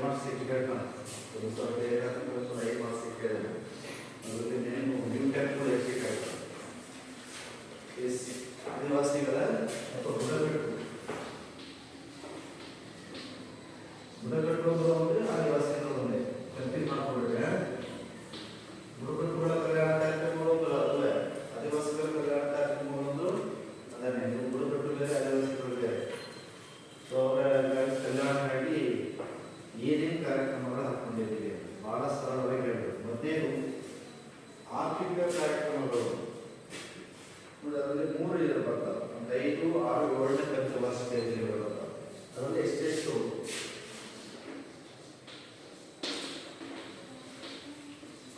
Marks ಕೇಳ್ತಾನೆ, ಒಂದು ಸ್ವಲ್ಪ ಒಂದು 5 ಮಾರ್ಕ್ಸ್ ಕೇಳಿದೆ. ಅದರಲ್ಲಿ ನ್ಯೂ ಟೆಕ್ ಕೂಡ ಎಷ್ಟು ಕೇಳ್ತಾನೆ. ಆದಿವಾಸಿಗಳ ಅಥವಾ ಬುಡಕಟ್ಟು ಅಂದರೆ ಆದಿವಾಸಿ ಅನ್ನೋದೊಂದೇ ಕನ್ಫ್ಯೂಸ್ ಮಾಡ್ಕೊಂಡ್ರೆ ಬುಡಕಟ್ಟುಗಳ ಕಲ್ಯಾಣ ಕಾರ್ಯಕ್ರಮಗಳು ಅಲ್ಲವೇ ಆದಿವಾಸಿಗಳ ಕಲ್ಯಾಣ ಕಾರ್ಯಕ್ರಮಗಳು ಅದನ್ನೇ ಬುಡಕಟ್ಟು ಬೇರೆ ಆದಿವಾಸಿಗಳು ಬೇರೆ. ಸೊ ಅವರ ಕಲ್ಯಾಣಕ್ಕಾಗಿ ಏನೇನು ಕಾರ್ಯಕ್ರಮಗಳು ಹಾಕೊಂಡಿದ್ದೀವಿ ಬಹಳ ಸರಳವಾಗಿ ಹೇಳಬೇಕು. ಮೊದಲೇನು ಆರ್ಥಿಕ ಕಾರ್ಯಕ್ರಮಗಳು ಅದರಲ್ಲಿ 3 ಇದರ ಬರ್ತಾವೆ. ಒಂದು 5, 6, 7ನೇ ಪಂಚವಾರ್ಷಿಕ ಯೋಜನೆಗಳು ಬರ್ತಾವೆ. ಅದರಲ್ಲಿ ಎಷ್ಟೆಷ್ಟು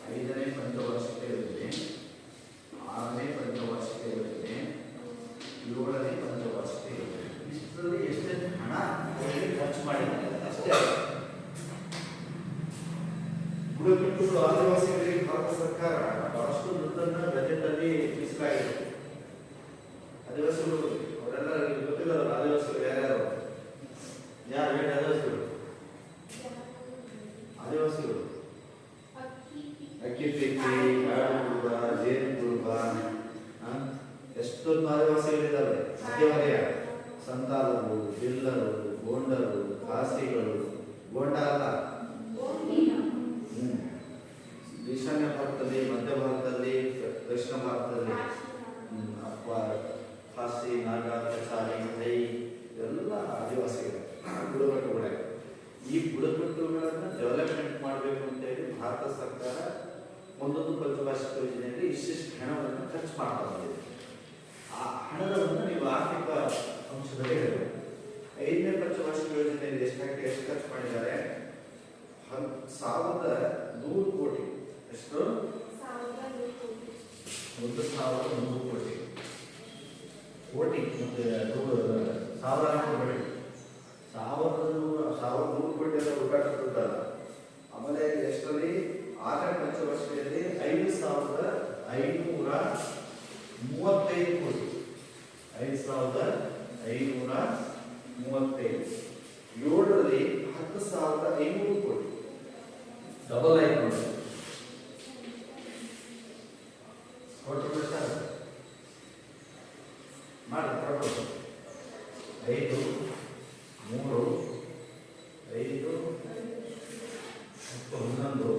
5ನೇ ಪಂಚವಾರ್ಷಿಕ ಯೋಜನೆ, 6ನೇ ಪಂಚವಾರ್ಷಿಕ ಯೋಜನೆ, 7ನೇ ಪಂಚವಾರ್ಷಿಕ ಯೋಜನೆ, ಇಷ್ಟರಲ್ಲಿ ಎಷ್ಟೆಷ್ಟು ಹಣ ಖರ್ಚು ಮಾಡಿದ್ದಾರೆ ಅಷ್ಟೇ. ಬುಡಕಟ್ಟು ಆದಿವಾಸಿಗಳಿಗೆ ಭಾರತ ಸರ್ಕಾರ ಬಹಳಷ್ಟು ದುಡ್ಡನ್ನು ಬಜೆಟ್ ಅಲ್ಲಿ ಮೀಸಲಾಗಿದೆ. ಆದಿವಾಸಿಗಳು ಅವರೆಲ್ಲ ಗೊತ್ತಿಲ್ಲ, ಆದಿವಾಸಿಗಳು ಯಾರ್ಯಾರು ಹೇಳಿ ಆದಿವಾಸಿಗಳು ಅಕ್ಕಿ ಪಿಕ್ಕಿ, ಕಾಡು ಕುರುಬ, ಜೇನು ಕುರುಬ, ಎಷ್ಟೊಂದು ಆದಿವಾಸಿಗಳಿದ್ದಾವೆ. ಮಧ್ಯವಲಯ, ಸಂತಾಲರು, ಬಿಲ್ಲರು, ಗೋಂಡರು, ಖಾಸಿಗಳು, ಗೋಂಡ ಅಲ್ಲ ಈಶಾನ್ಯ ಭಾರತದಲ್ಲಿ, ಮಧ್ಯ ಭಾರತದಲ್ಲಿ, ದಕ್ಷಿಣ ಭಾರತದಲ್ಲಿ ಅಥವಾ ಖಾಸಿ, ನಾಗ, ಕಚಾರಿ, ಹೈ ಎಲ್ಲ ಆದಿವಾಸಿಗಳು ಬುಡಕಟ್ಟುಗಳೇ. ಈ ಬುಡಕಟ್ಟುಗಳನ್ನು ಡೆವಲಪ್ಮೆಂಟ್ ಮಾಡಬೇಕು ಅಂತ ಹೇಳಿ ಭಾರತ ಸರ್ಕಾರ ಒಂದೊಂದು ಪಂಚವಾರ್ಷಿಕ ಯೋಜನೆಯಲ್ಲಿ ಇಷ್ಟಿಷ್ಟು ಹಣವನ್ನು ಖರ್ಚು ಮಾಡ್ತಾ ಬಂದಿದೆ. ಆ ಹಣವನ್ನು ನೀವು ಆರ್ಥಿಕ ಅಂಶದಲ್ಲಿ ಹೇಳಬೇಕು. 5ನೇ ಪಂಚವಾರ್ಷಿಕ ಯೋಜನೆಯಲ್ಲಿ ಎಷ್ಟು ಖರ್ಚು ಮಾಡಿದ್ದಾರೆ? 1,100 ಕೋಟಿ. ಎಷ್ಟು? 1,100 ಕೋಟಿ. ಕೋಟಿ ಮತ್ತು 1,000 1,100 ಕೋಟಿ ಎಲ್ಲ ಹುಡುಕಾಟ. ಆಮೇಲೆ ಎಷ್ಟರಲ್ಲಿ 6ನೇ ಪಂಚವಾರ್ಷಿಕದಲ್ಲಿ 5,535 ಕೋಟಿ. 5,535. 7ರಲ್ಲಿ 10,500 ಕೋಟಿ. ಡಬಲ್ ಆಯ್ತು ನೋಡಿ. ಮಾಡಿ 5, 3, 5, 11,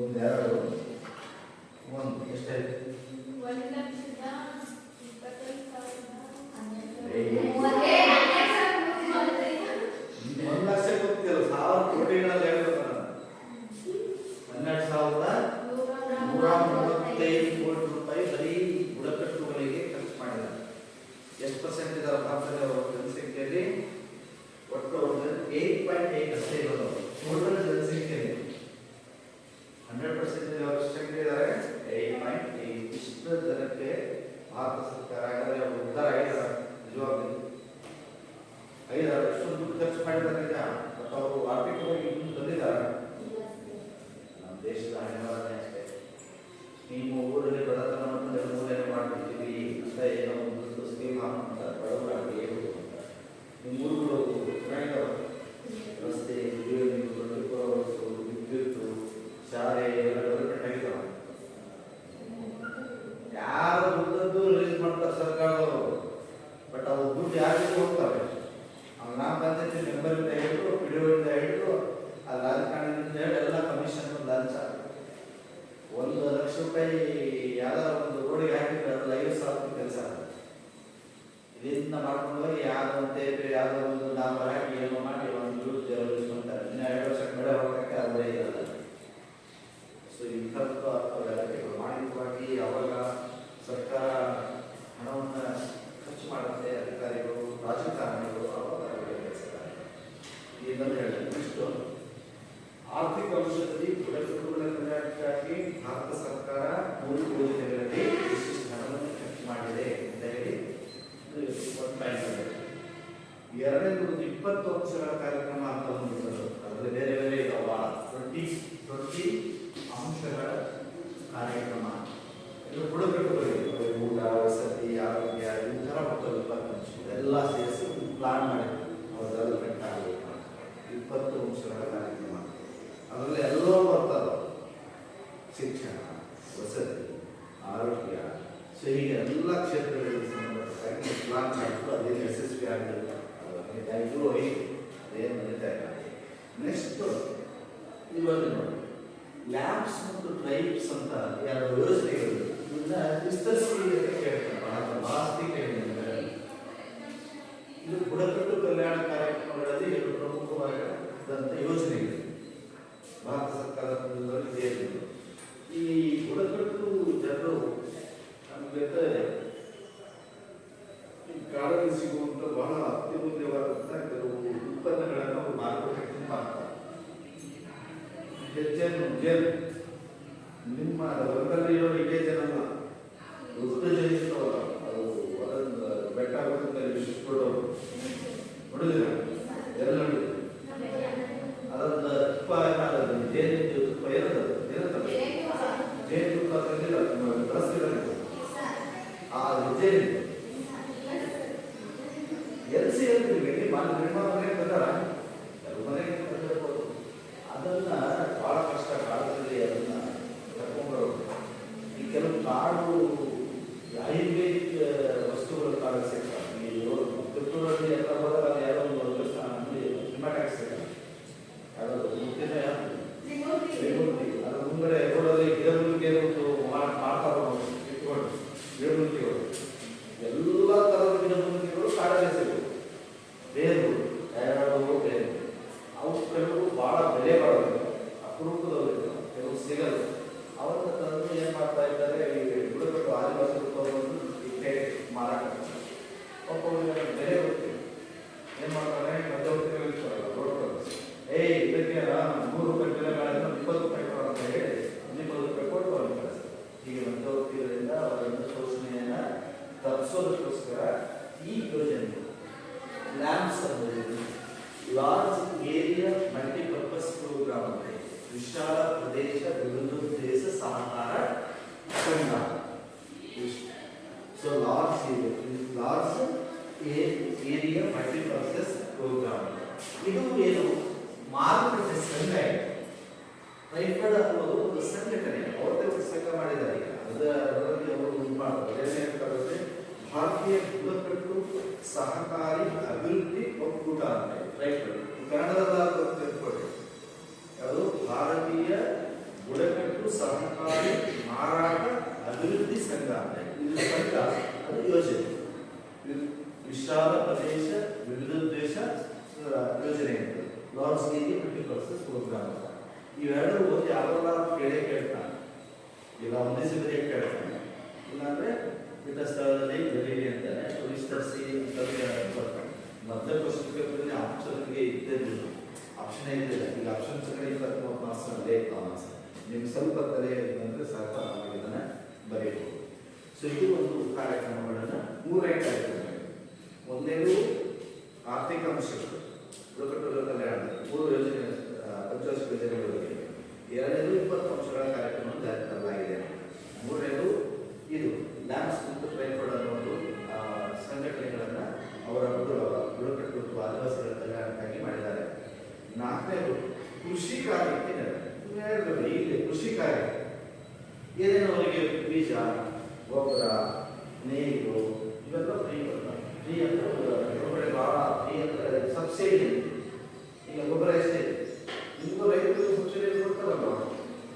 2, 1 ಎಷ್ಟಾಯ್ತು? 1,00,000 ಗೊತ್ತಿಲ್ಲ, 1,000 ಕೋಟಿಗಳಲ್ಲಿ ಹೇಳ್ಬೇಕು. 12,135 ಕೋಟಿ ರೂಪಾಯಿ ಬರೀ ಬುಡಕಟ್ಟುಗಳಿಗೆ ಖರ್ಚು ಮಾಡಿದ್ದಾರೆ. ಎಷ್ಟು ಪರ್ಸೆಂಟ್ ಇದ್ದಾರೆ ಭಾರತದ ಜನಸಂಖ್ಯೆಯಲ್ಲಿ? ಒಟ್ಟು 8.8 ಅಷ್ಟೇ ಇರೋದು ಟೋಟಲ್ ಜನಸಂಖ್ಯೆಯಲ್ಲಿ. 100% ಸಂಖ್ಯೆ ಇದ್ದಾರೆ 8.8. ಇಷ್ಟು ಜನಕ್ಕೆ ಭಾರತ ಸರ್ಕಾರ ಉದ್ಧಾರ ಆಗಿದ್ದಾರೆ. ನಿಜವಾಗ್ಲೂ ಎಷ್ಟೊಂದು ದುಡ್ಡು ಖರ್ಚು ಮಾಡಿದ್ದಾರೆ ನಿಜ, ಬಟ್ ಅವರು ಆರ್ಥಿಕವಾಗಿ ಇನ್ನೂ ತಂದಿದ್ದಾರೆ. ನಮ್ಮ ದೇಶದ ಹಣವನ್ನೇ ಅಷ್ಟೇ. ನೀವು ಊರಲ್ಲಿ ಬಡತನವನ್ನು ನಿರ್ಮೂಲನೆ ಮಾಡ್ಬಿಡ್ತೀವಿ ಅಂತ ಏನೋ ಒಂದು ಸ್ಕೀಮ್ ಹಾಕ್ತಾರೆ ಬಡವರಾಗಿ ಏನು ಅಂತ. ನಿಮ್ಮ ಊರುಗಳು ಚೆನ್ನಾಗಿದ್ದಾವೆ, ರಸ್ತೆ, ಕುಡಿಯುವ ನೀರು, ವಿದ್ಯುತ್, ಶಾಲೆ ಎಲ್ಲ ಡೆವಲಪ್ಮೆಂಟ್ ಆಗಿದ್ದಾವೆ. ಯಾರು ದುಡ್ಡದ್ದು ರಿಲೀಸ್ ಮಾಡ್ತಾರೆ ಸರ್ಕಾರದವರು, ಬಟ್ ಅವ್ರ ದುಡ್ಡು ಯಾರಿಗೆ ಹೋಗ್ತಾರೆ? ಗ್ರಾಮ ಪಂಚಾಯತಿ ಮೆಂಬರಿಂದ ಹಿಡಿದು, ಪಿಡಿಒಯಿಂದ ಹಿಡಿದು, ಆ ರಾಜಕಾರಣಿಯಿಂದ ಹೇಳಿ ಎಲ್ಲ ಕಮಿಷನ್ ಲಂಚ. 1,00,000 ರೂಪಾಯಿ ಯಾವ್ದಾರ ಒಂದು ರೋಡಿಗೆ ಹಾಕಿದ್ರೆ ಅದ್ರಲ್ಲಿ 50,000 ಕೆಲಸ. ಇದರಿಂದ ಮಾಡ್ಕೊಂಡು ಹೋಗಿ ಯಾವುದೋ ಒಂದು ಟೇಪೆ, ಯಾವುದೋ ಒಂದು ಡಾಂಬರ್ ಹಾಕಿ ಏನೋ ಮಾಡಿ ಒಂದು ದುಡ್ಡು ಜರುಗಿಸ್ಕೊಂತಾರೆ. ಇನ್ನು 2 ವರ್ಷಕ್ಕೆ ಬೆಳೆ ಹೋಗಕ್ಕೆ ಅದೇ ಇರಲ್ಲ. ಸೊ ಇಂಥದ್ದು ಗಲಾಟೆಗಳು ಮಾನವಿಕವಾಗಿ ಅವಾಗ ಸರ್ಕಾರ ಹಣವನ್ನು ಖರ್ಚು ಮಾಡುತ್ತೆ. ಅಧಿಕಾರಿಗಳು, ರಾಜಕಾರಣಿಗಳು ಅವಾಗ ಕೆಲಸದ್ದಾರೆ. ಇದನ್ನು ಹೇಳಬೇಕು. ಇಷ್ಟು ಆರ್ಥಿಕ ಅಂಶದಲ್ಲಿ ಬುಡಕಟ್ಟುಗಳ ಕಲ್ಯಾಣಕ್ಕಾಗಿ ಭಾರತ ಸರ್ಕಾರ 3 ಯೋಜನೆಗಳಲ್ಲಿ ವಿಶಿಷ್ಟ ಹಣವನ್ನು ಖರ್ಚು ಮಾಡಿದೆ ಅಂತ ಹೇಳಿ ಒಂದು ಪಾಯಿಂಟ್ ಇದೆ. ಎರಡನೇದು 20 ಅಂಶಗಳ ಕಾರ್ಯಕ್ರಮ ಅಂತ ಹೊಂದಿದ್ದರು. ಅದರಲ್ಲಿ ಬೇರೆ ಬೇರೆ ಇದಾವ 20 ಅಂಶಗಳ ಕಾರ್ಯಕ್ರಮ. ಇದು ಬುಡಕಟ್ಟುಗಳಿಗೆ ಊಟ, ವಸತಿ, ಆರೋಗ್ಯ, ಈ ಥರ ಮತ್ತು 20 ಅಂಶ ಎಲ್ಲ ಸೇರಿಸಿ ಪ್ಲಾನ್ ಮಾಡಿದ್ರು. ಅವ್ರ ಡೆವಲಪ್ಮೆಂಟ್ ಆಗಬೇಕು 20 ಅಂಶ ವಸತಿ, ಆರೋಗ್ಯ, ಸೊ ಹೀಗೆ ಎಲ್ಲ ಕ್ಷೇತ್ರಗಳಿಗೆ ಸಂಬಂಧಪಟ್ಟಾಗಿ ಪ್ಲಾನ್ ಮಾಡಿದ್ರು. ಅದೇನು ಯಶಸ್ವಿ ಆಗಲಿಲ್ಲ, ಅದಾಗಿದ್ದು ಹೋಯ್ತು, ಅದೇನು ನಡೀತಾ ಇಲ್ಲ. ನೆಕ್ಸ್ಟ್ ಇವಾಗ ನೋಡಿ, ಲ್ಯಾಬ್ಸ್ ಮತ್ತು ಟ್ರೈಬ್ಸ್ ಅಂತ ಎರಡು ಯೋಜನೆಗಳು, ಇದನ್ನ ವಿಸ್ತರಿಸಿ ಕೇಳ್ತಾರೆ. ಜಾಸ್ತಿ ಕೇಳಿದ್ದಾರೆ. ಇದು ಬುಡಕಟ್ಟು ಕಲ್ಯಾಣ ಕಾರ್ಯಕ್ರಮಗಳಲ್ಲಿ ಎರಡು ಪ್ರಮುಖವಾದಂಥ ಯೋಜನೆಗಳು ಭಾರತ ಸರ್ಕಾರದ ಇದೆ. ಈ ಬುಡಕಟ್ಟು ಜನರು ನಮಗೆ ಈ ಕಾಡಲ್ಲಿ ಸಿಗುವಂಥ ಬಹಳ ಅತ್ಯಮೂಲ್ಯವಾದಂಥ ಕೆಲವು ಉತ್ಪನ್ನಗಳನ್ನು ಅವರು ಮಾರುಕಟ್ಟೆ ಮಾಡ್ತಾರೆ. ಜೇನು ನಿಮ್ಮ ಹೊರಗಲ್ಲಿರೋ ಇದೇ ಜನಲ್ಲ, ದೊಡ್ಡ ಜನಿಸ್ತವಲ್ಲ, ಅದು ಅದೊಂದು ಬೆಟ್ಟ ವಿಶಿಷ್ಟೋಡು ನೋಡಿದಿರ ಎಲ್ಲ ನೋಡಿದ್ರು. ಅದೊಂದು ತುಪ್ಪ ಜೇನು ತುಪ್ಪ ಏನದು ಏನಂತಾರೆ, ಜೇನು ತುಪ್ಪ ತಂದಿಲ್ಲ ಬಳಸ್ತಿಲ್ಲ. ಆ ಜೇನು ಎಲ್ಸಿ ಹೇಳ್ತೀವಿ, ಮನೆಗೆ ಬಂದಾರ ಮನೆಗೆ ಬಂದಿರ್ಬೋದು. ಅದನ್ನ ಬಹಳ ಕಷ್ಟ, ಕಾಲದಲ್ಲಿ ಅದನ್ನ ತಗೊಂಡ್ಬರೋದು. ಈ ಕೆಲವು ಕಾಡು ಆಯುರ್ವೇದಿಕ್ ವಸ್ತುಗಳು ಕಾಡು ಸಿಗ್ತವೆ. ಈ ತಿರುಪೂರಲ್ಲಿ ಎಲ್ಲ ಹೋದಾಗ ಅದು ಯಾವುದೋ ಒಂದು ವರ್ಷ ಸಿನಿಮಾಟ್ಯಾಕ್ಸ್ ಯಾವುದೋ ಮುಖ್ಯನ ಅದ್ರ ಮುಂದೆ ರೋಡಲ್ಲಿ ಗಿಡಮೂಲಿಕೆ ಒಂದು ಮಾಡ್ತಾರೆ, ಇಟ್ಕೊಂಡು ಗಿಡಮೂಲಿಕೆಗಳು, ಎಲ್ಲ ಥರದ ಗಿಡಮೂಲಿಕೆಗಳು ಕಾಡಲ್ಲೇ ಸಿಗ್ತವೆ. ಬೇರುಗಳು ಯಾವ್ಯಾವ ಬೇರು, ಅವು ಕೆಲವು ಭಾಳ ಬೆಲೆ ಬಾಳೋದು, ಅಪರೂಪದವರು, ಕೆಲವು ಸಿಗಲ್ಲ. ಅವತ್ತು ತಂದು ಏನು ಮಾಡ್ತಾ ಇದ್ದಾರೆ, ಈ ಬುಡಕಟ್ಟು ಆದಿವಾಸಿ ತಗೊಂಡು ಇಟ್ಟೆ ಮಾರಾಟ ಒಬ್ಬ ಬೆಲೆ ಗೊತ್ತಿಲ್ಲ. ಏನು ಮಾಡ್ತಾರೆ, ಮಧ್ಯವರ್ತಿಗಳು ಇರ್ತಾರಲ್ಲ ರೋಡ್ಗಳು, ಇದಕ್ಕೆ 100 ರೂಪಾಯಿ ಬೆಲೆ ಮಾಡಿದ್ರೆ 20 ರೂಪಾಯಿ ಕೊಡೋ ಅಂತ ಹೇಳಿ 20 ರೂಪಾಯಿ ಕೊಟ್ಟು ಅವ್ರಿಗೆ ಕಳಿಸ್ತಾರೆ. ಹೀಗೆ ಮಧ್ಯವರ್ತಿಗಳಿಂದ ಅವರನ್ನು ಶೋಷಣೆಯನ್ನು ತಪ್ಪಿಸೋದಕ್ಕೋಸ್ಕರ ಈ ಯೋಜನೆ ಲ್ಯಾಂಬ್ಸ್ ಅನ್ನೋದು ಲಾರ್ಜ್ ಏರಿಯಾ ಮಲ್ಟಿಪರ್ಪಸ್ ಪ್ರೋಗ್ರಾಮ್ ಅಂತ, ವಿಶಾಲ ಪ್ರದೇಶ ವಿವಿಧೋದ್ದೇಶ ಸಹಕಾರ ಸಂಘ. So large area multipurpose programme, ಇದು ಏನು ಮಾರುಕಟ್ಟೆ ಸಂಘ ಇದೆ. ರೈಫಡ್ ಅನ್ನೋದು ಒಂದು ಸಂಘಟನೆ, ಅವತ್ತೇ ಒಂದು ಸಂಘ ಮಾಡಿದ್ದಾರೆ. ಅದರಲ್ಲಿ ಅವರು ಮಾಡ್ತಾರೆ, ಭಾರತೀಯ ಬುಡಕಟ್ಟು ಸಹಕಾರಿ ಅಭಿವೃದ್ಧಿ ಒಕ್ಕೂಟ ಅಂತ ರೈಫಡ್, ಕನ್ನಡದಲ್ಲಿ ತಿಳ್ಕೊಳ್ಳಿ. ಅದು ಭಾರತೀಯ ಬುಡಕಟ್ಟು ಸಹಕಾರಿ ಮಾರಾಟ ಅಭಿವೃದ್ಧಿ ಸಂಘ ಅಂತ. ಇದು ಸಂಘ, ಅದು ಯೋಜನೆ, ವಿಶಾಲ ಪ್ರದೇಶ ವಿವಿಧೋದ್ದೇಶ ಯೋಜನೆ ಅಂತ, ಲಾರ್ಜ್ ಏರಿಯಾ ಮಲ್ಟಿಪರ್ಪಸ್ ಪ್ರೋಗ್ರಾಮ್ ಅಂತ. ಇವೆರಡು ಓದಿ ಯಾವೆಲ್ಲ ಕೇಳ್ತಾನೆ, ಇಲ್ಲ ಒಂದೇ ಸಿಗದೆ ಕೇಳ್ತಾನೆ, ಇಲ್ಲಾಂದ್ರೆ ಬಿಟ್ಟ ಸ್ಥಳದಲ್ಲಿ ಬೆಳೀಲಿ ಅಂತಾನೆ ವಿಸ್ತರಿಸಿ ಬರ್ತಾನೆ. ಮೊದಲೇ ಕ್ವಶನ್ ಪೇಪರ್ನಲ್ಲಿ ಆಪ್ಷನ್ಗೆ ಇದ್ದಿಲ್ಲ, ಆಪ್ಷನ್ ಇದ್ದಿಲ್ಲ. ಈಗ ಆಪ್ಷನ್ ಕಡೆ 20-30 ಮಾರ್ಕ್ಸ್ ನಿಮ್ಗೆ ಸ್ವಲ್ಪ ತಲೆ ಅಂದರೆ ಸಾಕು, ಇದನ್ನು ಬರೆಯಬಹುದು. ಸೊ ಇದು ಒಂದು ಕಾರ್ಯಕ್ರಮಗಳನ್ನು 3 ಕಾರ್ಯಕ್ರಮಗಳು. ಒಂದೇದು ಆರ್ಥಿಕ ಅಂಶಗಳು, ಬುಡಕಟ್ಟು ಕಲ್ಯಾಣದ 3 ಯೋಜನೆ, ಪಂಚವಾರ್ಷಿಕ ಯೋಜನೆಗಳಿಗೆ. ಎರಡನೇದು 20 ಅಂಶಗಳ ಕಾರ್ಯಕ್ರಮ ಜಾರಿ ತರಲಾಗಿದೆ. ಮೂರನೇದು ಇದು ಲ್ಯಾಂಬ್ಸ್ ಮತ್ತು ಟ್ರೈಫಡ್ ಅನ್ನೋ ಒಂದು ಸಂಘಟನೆಗಳನ್ನು ಅವರ ಬುಡಕಟ್ಟು ಮತ್ತು ಆದಿವಾಸಿಗಳ ಕಲ್ಯಾಣಕ್ಕಾಗಿ ಮಾಡಿದ್ದಾರೆ. ನಾಲ್ಕನೇದು ಕೃಷಿ ಕಾರ್ಯಕ್ಕೆ ಹೇಳಿದ್ರೆ, ಇಲ್ಲಿ ಕೃಷಿ ಕಾರ್ಯ ಏನೇನು ಅವರಿಗೆ ಬೀಜ, ಗೊಬ್ಬರ, ನೇಗಿಲು ಇವೆಲ್ಲ ಫ್ರೀ ಬರ್ತಾರೆ. ಫ್ರೀ ಅಂತ ಗೊಬ್ಬರ ಭಾಳ ಫ್ರೀ ಅಂತ ಸಬ್ಸಿಡಿ. ಈಗ ಗೊಬ್ಬರ ಎಷ್ಟೇ ನಿಮಗೂ ರೈತರು ಸಬ್ಸಿಡಿ ಕೊಡ್ತಾರಲ್ಲ,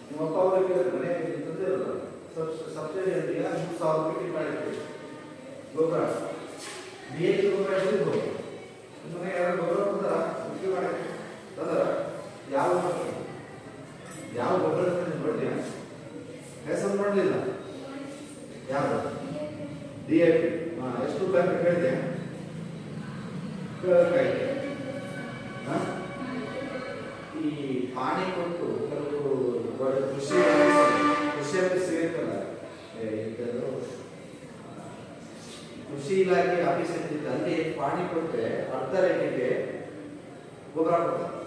ನಿಮ್ಮ ಅಪ್ಪ ಅವರಿಗೆ ಮನೆ ತಂದೆ ಇರಲ್ಲ, ಸಬ್ಸಿಡಿ ಅಂತ 3,000 ರೂಪಾಯಿ ಮಾಡಿರ್ತೀವಿ. ಗೊಬ್ಬರ DAP ಗೊಬ್ಬರ ಎಷ್ಟು ನಿಮ್ಮ ಮನೆ ಯಾರು ಗೊಬ್ಬರ ಬಂದಾರ ಮುಖ್ಯ ಮಾಡಿ ತಂದಾರ, ಯಾವ ಗೊಬ್ಬರ ನೋಡಿದ್ಯಾ? ಹೆಸರು ನೋಡಲಿಲ್ಲ. ಯಾವುದು DAP ಎಷ್ಟು ರೂಪಾಯಿ ಅಂತ ಕೇಳಿದೆ? ಈ ಪಾಣಿ ಕೊಟ್ಟು ಕೆಲವು ಕೃಷಿ ಸಿಗುತ್ತಲ್ಲ, ಕೃಷಿ ಇಲಾಖೆ ಆಫೀಸ್ ಇರ್ತಿತ್ತು, ಅಲ್ಲಿ ಪಾಣಿ ಕೊಟ್ಟರೆ ಅರ್ಧ ರೇಟಿಗೆ ಗೊಬ್ಬರ ಕೊಡ್ತಾರೆ.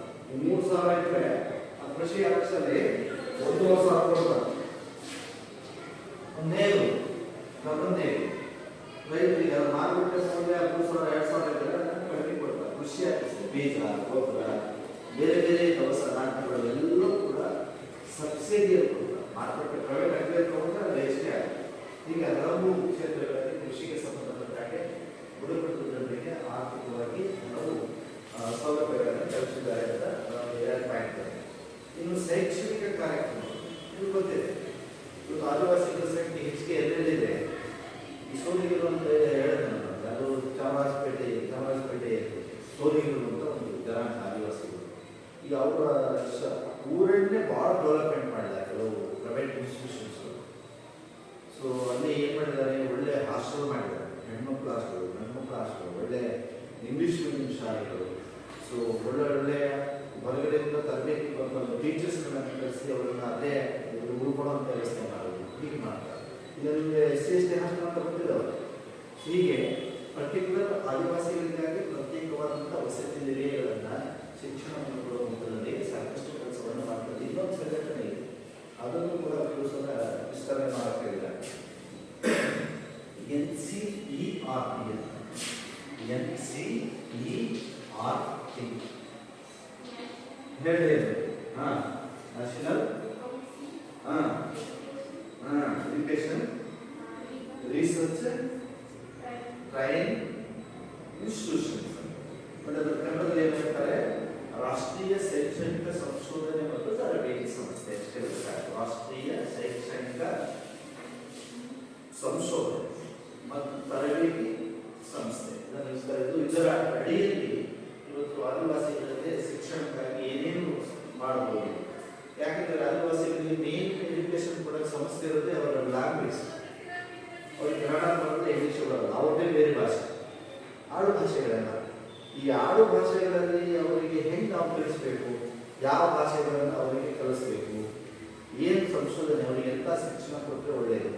3,000 ಇದ್ರೆ ಆ ಕೃಷಿ ಆಫೀಸಲ್ಲಿ 1,000 ಕೊಡ್ತಾರೆ. ನೇರು ನೇರು ರೈತರಿಗೆ ಅದು ಮಾರುಕಟ್ಟೆ ಮೌಲ್ಯ 3,000 2,000 ಇದ್ರೆ ಕಡಿಮೆ ಕೊಡ್ತಾರೆ. ಕೃಷಿ ಆಫೀಸ್ ಬೀಜ, ಗೊಬ್ಬರ, ಬೇರೆ ಬೇರೆ ದವಸ ಧಾನ್ಯಗಳು ಎಲ್ಲವೂ ಕೂಡ ಸಬ್ಸಿಡಿಯಲ್ಲಿ ಕೊಡ್ತಾರೆ. ಮಾರುಕಟ್ಟೆ ಪ್ರೈವೇಟ್ ಅಂಗಡಿ ಆದಿವಾಸಿಗಳ ಸಂಖ್ಯೆ ಹೆಚ್ಚಿಗೆ ಎಲ್ಲೆಲ್ಲಿದೆ ಈ ಸೋಲಿಗರು ಅಂತ ಹೇಳಿದೆ ನಾನು, ಅದು ಚಾಮರಾಜಪೇಟೆ ಸೋಲಿಗರು ಅಂತ ಒಂದು ಜನಾಂಗ ಆದಿವಾಸಿಗಳು. ಈಗ ಅವರ ಊರನ್ನೇ ಭಾಳ ಡೆವಲಪ್ಮೆಂಟ್ ಮಾಡಿದ್ದಾರೆ ಕೆಲವು ಪ್ರೈವೇಟ್ ಇನ್ಸ್ಟಿಟ್ಯೂಷನ್ಸ್. ಸೊ ಅಲ್ಲಿ ಏನು ಮಾಡಿದ್ದಾರೆ, ಒಳ್ಳೆ ಹಾಸ್ಟೆಲ್ ಮಾಡಿದ್ದಾರೆ, ಹೆಣ್ಮಕ್ಳು ಹಾಸ್ಟೆಲ್, ಗಂಡ್ಮಕ್ಳು ಹಾಸ್ಟೆಲ್, ಒಳ್ಳೆ ಇಂಗ್ಲೀಷ್ ಮೀಡಿಯಂ ಶಾಲೆಗಳು. ಸೊ ಒಳ್ಳೆ ಹೊರಗಡೆಯಿಂದ ತರಬೇತಿ ಬಂದು ಟೀಚರ್ಸ್ಗಳನ್ನ ಕಳಿಸಿ ಅವರನ್ನ ಅಲ್ಲೇ ಉಳ್ಕೊಳ್ಳೋಂಥ ವ್ಯವಸ್ಥೆ ಮಾಡೋದು, ಹೀಗೆ ಮಾಡ್ತಾರೆ. ಇದರಲ್ಲಿ SC/ST ಹಾಸ್ಟೆಲ್ ಅಂತ ಬಂದಿದ್ದಾವೆ. ಹೀಗೆ ಪರ್ಟಿಕ್ಯುಲರ್ ಆದಿವಾಸಿಗಳಿಗಾಗಿ ಪ್ರತ್ಯೇಕವಾದಂಥ ವಸತಿ ನಿಲಯಗಳನ್ನು ಶಿಕ್ಷಣವನ್ನು ಕೊಡುವ ಮೊದಲಲ್ಲಿ ಸಾಕಷ್ಟು ಕೆಲಸವನ್ನು ಮಾಡ್ತಾರೆ. ಇನ್ನೊಂದು ಸಂಘಟನೆ ಇದೆ, ಅದನ್ನು ಕೂಡ ಕೆಲವು ಸಲ ವಿಸ್ತರಣೆ ಮಾಡಕ್ಕಿಲ್ಲ. NCERT ಹೇಳಿ. National education research train institutions. But ಅದರ ಕನ್ನಡದಲ್ಲಿ ಏನು ಹೇಳ್ತಾರೆ, ರಾಷ್ಟ್ರೀಯ ಶೈಕ್ಷಣಿಕ ಸಂಶೋಧನೆ ಮತ್ತು ತರಬೇತಿ ಸಂಸ್ಥೆ. ಅಷ್ಟೇ ಹೇಳ್ತಾರೆ, ರಾಷ್ಟ್ರೀಯ ಶೈಕ್ಷಣಿಕ ಸಂಶೋಧನೆ ಮತ್ತು ತರಬೇತಿ ಸಂಸ್ಥೆ. ಇದರ ಅಡಿಯಲ್ಲಿ ಇವತ್ತು ಆದಿವಾಸಿಗಳಿಗೆ ಶಿಕ್ಷಣಕ್ಕಾಗಿ ಏನೇನು ಮಾಡಬಹುದು. ಯಾಕಂದರೆ ಆದಿವಾಸಿಗಳಿಗೆ ಮೇನ್ ಎಜುಕೇಶನ್ ಕೊಡೋಕ್ಕೆ ಸಮಸ್ಯೆ ಇರುತ್ತೆ ಅವರ ಲ್ಯಾಂಗ್ವೇಜ್. ಅವ್ರಿಗೆ ಕನ್ನಡ ಬರೋದು, ಇಂಗ್ಲೀಷ್ ಬರೋದು, ಅವ್ರದ್ದೇ ಬೇರೆ ಭಾಷೆ, ಆಡು ಭಾಷೆಗಳೆಲ್ಲ. ಈ ಆಡು ಭಾಷೆಗಳಲ್ಲಿ ಅವರಿಗೆ ಹೆಂಗೆ ನಾವು ಕಲಿಸ್ಬೇಕು, ಯಾವ ಭಾಷೆಗಳನ್ನು ಅವರಿಗೆ ಕಲಿಸ್ಬೇಕು, ಏನು ಸಂಶೋಧನೆ, ಅವರಿಗೆ ಎಂಥ ಶಿಕ್ಷಣ ಕೊಟ್ಟರೆ ಒಳ್ಳೆಯದು,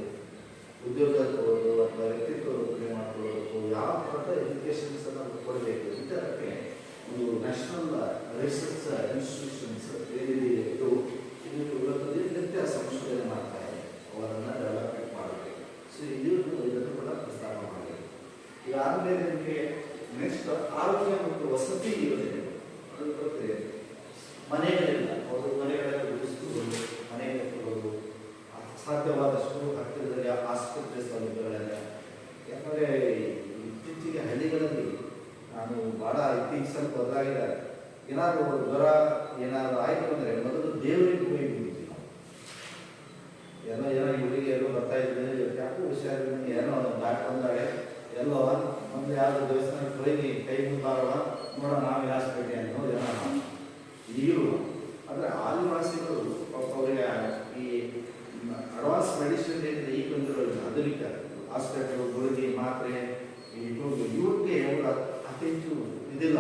ಉದ್ಯೋಗ ತಗೊಳ್ಳೋದು ಅಥವಾ ವ್ಯಕ್ತಿತ್ವ ರೂಪಣೆ ಮಾಡ್ಕೊಳ್ಳೋದು, ಯಾವ ಥರದ ಎಜುಕೇಷನ್ಸ್ ಅನ್ನು ಕೊಡಬೇಕು. ಇದಕ್ಕೆ ಒಂದು ನ್ಯಾಷನಲ್ ರಿಸರ್ಚ್ ಇನ್ಸ್ಟಿಟ್ಯೂಷನ್ಸ್ ಇದು ನಿತ್ಯ ಸಂಶೋಧನೆ ಮಾಡ್ತಾರೆ, ಅವರನ್ನು ಡೆವಲಪ್ಮೆಂಟ್ ಮಾಡಬೇಕು. ಸೊ ಇದನ್ನು ಕೂಡ ಪ್ರಸ್ತಾಪ ಮಾಡಬೇಕು. ಇದಾದಮೇಲೆ ನಿಮಗೆ ನೆಕ್ಸ್ಟ್ ಆರೋಗ್ಯ ಮತ್ತು ವಸತಿ ಯೋಜನೆ. ಅದು ಗೊತ್ತಿದೆ, ಮನೆಗಳಿಲ್ಲ, ಅವರು ಮನೆಗಳೆಲ್ಲ ಗುಡಿಸ್ಕೊಂಡು ಮನೆ ಕಟ್ಟಬಹುದು, ಸಾಧ್ಯವಾದಷ್ಟು ಹತ್ತಿರದಲ್ಲಿ ಆಸ್ಪತ್ರೆ ಸೌಲಭ್ಯಗಳೆಲ್ಲ. ಯಾಕಂದರೆ ಇತ್ತೀಚೆಗೆ ಹಳ್ಳಿಗಳಲ್ಲಿ ನಾನು ಭಾಳ ಇತ್ತೀಚೆಗೆ ಸ್ವಲ್ಪ ಬದಲಾಗಿದ್ದಾರೆ. ಏನಾದರೂ ಜ್ವರ ಏನಾದರೂ ಆಯಿತು ಅಂದರೆ ಮೊದಲು ದೇವರಿಗೆ ಹೋಗಿ ಬಿಡ್ತೀವಿ ನಾವು. ಏನೋ ಹುಡುಗಿ ಎಲ್ಲೋ ಬರ್ತಾ ಇದ್ದರೆ ಯಾಕೋ ಹುಷಾರಿಲ್ಲ, ಏನೋ ದಾಟ್ ಬಂದಾಳೆ, ಎಲ್ಲೋ ಒಂದು ಯಾವುದೋ ದೇವಸ್ಥಾನಕ್ಕೆ ಹೋಗಿ ಕೈ ಮುದ್ದಾರವ ನೋಡೋಣ ನಾವು ಹಾಸ್ಪಿಟಲ್ ಅನ್ನೋ ಜನ ಈಗಲೂ. ಆದರೆ ಆದಿವಾಸಿಗಳು ಪಾಪ ಅವರಿಗೆ ಈ ಅಡ್ವಾನ್ಸ್ ಮೆಡಿಸಿನ್ ಏನಿದೆ ಈಗ ಬಂದಿರೋದು ಆಧುನಿಕ ಹಾಸ್ಪಿಟಲ್, ಗುಳಿಗೆ, ಮಾತ್ರೆ, ಇವಕ್ಕೆ ಅತಿ ಹೆಚ್ಚು ಇದಿಲ್ಲ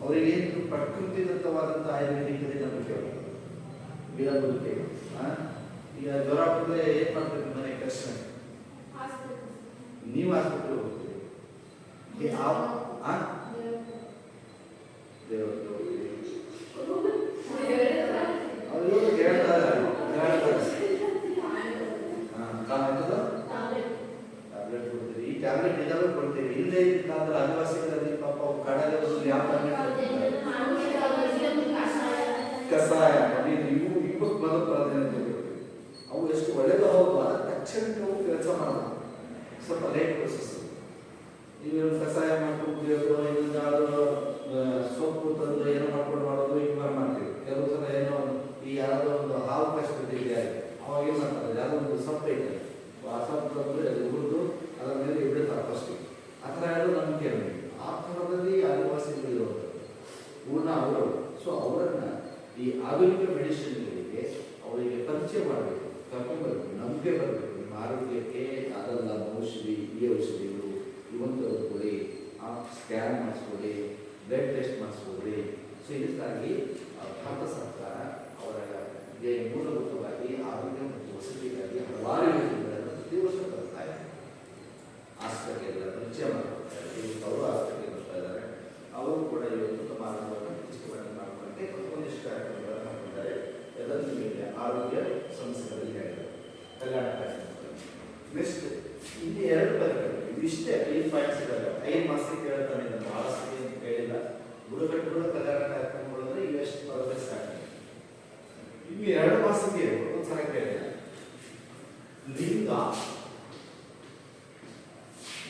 ಅವರಿಗೆ ಏನು ಪ್ರಕೃತಿದತ್ತವಾದಂಥ ಆಯುರ್ವೇದಿಕ್ ನಂಬಿಕೆ ಬೀಳಬುದಿಕೆ. ಈಗ ಜ್ವರ ಬಂದರೆ ಏನು ಮಾಡ್ತೀವಿ ಮನೆ ಕಷ್ಟ, ನೀವು ಹಾಸ್ಪಿಟಲ್ ಹೋಗ್ತೀವಿ, ಅವ್ರು ಹೇಳ್ತಾರೆ ಟ್ಯಾಬ್ಲೆಟ್ ಕೊಡ್ತೀವಿ. ಈ ಟ್ಯಾಬ್ಲೆಟ್ ಇದಾವೆ ಕೊಡ್ತೀವಿ, ಇಲ್ಲೇ ಇದ್ದಾದ್ರೆ ಆದಿವಾಸಿಗಳಲ್ಲಿ ಪಾಪ ಕಡಲೆ ಯಾವ ಟ್ಯಾಬ್ಲೆಟ್ ಕಷಾಯ ಇವು ಇವತ್ತು ಬರೋದು ಅವು ಎಷ್ಟು ಒಳ್ಳೆಯದು ಹೌದು. ಅದಕ್ಕೆ ತಕ್ಷಣಕ್ಕೆ ಅವು ಕೆಲಸ ಮಾಡೋದು ಸ್ವಲ್ಪ ಲೇಟ್ ಪ್ರೊಸೆಸ್. ಈಗ ಕಷಾಯ ಮಾಡ್ಕೊಂಡು ಕುಡಿಯೋದು, ಇದರಿಂದ ಯಾವುದೋ ಸೊಪ್ಪು ತಂದು ಏನೋ ಮಾಡ್ಕೊಂಡು ಮಾಡೋದು, ಈಗ ಮಾಡ್ತೀವಿ. ಕೆಲವು ಸಲ ಏನೋ ಈ ಯಾವುದೋ ಒಂದು ಹಾವು ಕಷ್ಟ ಬಿದ್ದಿದೆ, ಅವಾಗ ಏನು ಮಾಡ್ತಾರೆ, ಯಾವುದೋ ಒಂದು ಸೊಪ್ಪು ಐತೆ, ಆ ಸೊಪ್ಪು ತಂದು ಅದು ಹುರಿದು ಅದರ ಮೇಲೆ ಬಿಡ್ತಾರೆ ಫಸ್ಟಿಗೆ. ಆ ಥರ ಹೇಳೋದು ನಂಬಿಕೆ ನಮಗೆ. ಆ ಥರದಲ್ಲಿ ಆದಿವಾಸಿಗಳಿರೋದು ಪೂರ್ಣ ಅವರು. ಸೊ ಅವರನ್ನು ಈ ಆಧುನಿಕ ಮೆಡಿಸಿನ್ಗಳಿಗೆ ಅವರಿಗೆ ಪರಿಚಯ ಮಾಡಬೇಕು, ಕರ್ಕೊಂಡ್ಬರಬೇಕು, ನಂಬಿಕೆ ಬರಬೇಕು. ನಿಮ್ಮ ಆರೋಗ್ಯಕ್ಕೆ ಅದಲ್ಲ ಔಷಧಿ, ಈ ಔಷಧಿಗಳು ಇವಂತ ಕೊಡಿ, ಸ್ಕ್ಯಾನ್ ಮಾಡಿಸ್ಕೊಡಿ, ಬ್ಲಡ್ ಟೆಸ್ಟ್ ಮಾಡಿಸ್ಕೊಡಿ. ಸೊ ಇದಕ್ಕಾಗಿ ಭಾರತ ಸರ್ಕಾರ ಅವರಿಗೆ ಮೂಲಭೂತವಾಗಿ ಆರೋಗ್ಯ ಮತ್ತು ವಸತಿಗಾಗಿ ಹಲವಾರು ಯೋಜನೆಗಳನ್ನು ಪ್ರತಿ ವರ್ಷ ಬರ್ತಾ ಇದೆ. ಆಸ್ಪತ್ರೆಗಳ ಪರಿಚಯ ಮಾಡ್ಕೊಳ್ತಾರೆ, ಅವರು ಆಸ್ಪತ್ರೆಗೆ ಬರ್ತಾ ಇದ್ದಾರೆ, ಅವರು ಕೂಡ ಇವತ್ತು ತಮ್ಮ ಆರೋಗ್ಯವನ್ನು ಪ್ರತಿಷ್ಠಾಪನೆ ಮಾಡಿಕೊಳ್ಳಕ್ಕೆ ಒಂದಿಷ್ಟು ಕಾರ್ಯಕ್ರಮಗಳನ್ನು ಹಾಕಿದ್ದಾರೆ. ಎಲ್ಲದರ ಮೇಲೆ ಆರೋಗ್ಯ ಸಮಸ್ಯೆಗಳಲ್ಲಿ ಹೇಳಿದ್ದಾರೆ, ಕಲ್ಯಾಣ ಕಾರ್ಯಕ್ರಮಗಳು. ನೆಕ್ಸ್ಟ್ ಇಲ್ಲಿ 2 ಪದಗಳು, ಇದಿಷ್ಟೇ 5 ಪಾಯಿಂಟ್ಸ್ ಇದ್ದಾರೆ. 5 ಮಾಸಕ್ಕೆ ಹೇಳ್ತಾನೆ, ನಾನು ಭಾಳ ಸತಿ ಅಂತ ಕೇಳಿಲ್ಲ. ಬುಡಕಟ್ಟುಗಳ ಕಲ್ಯಾಣ ಕಾರ್ಯಕ್ರಮಗಳು ಅಂದರೆ ಇವೆಷ್ಟು ಬರೋದೇ ಸಾಕು. ಇಲ್ಲಿ 2 ಮಾಸಕ್ಕೆ ಒಂದ್ಸಲ ಕೇಳಿದೆ,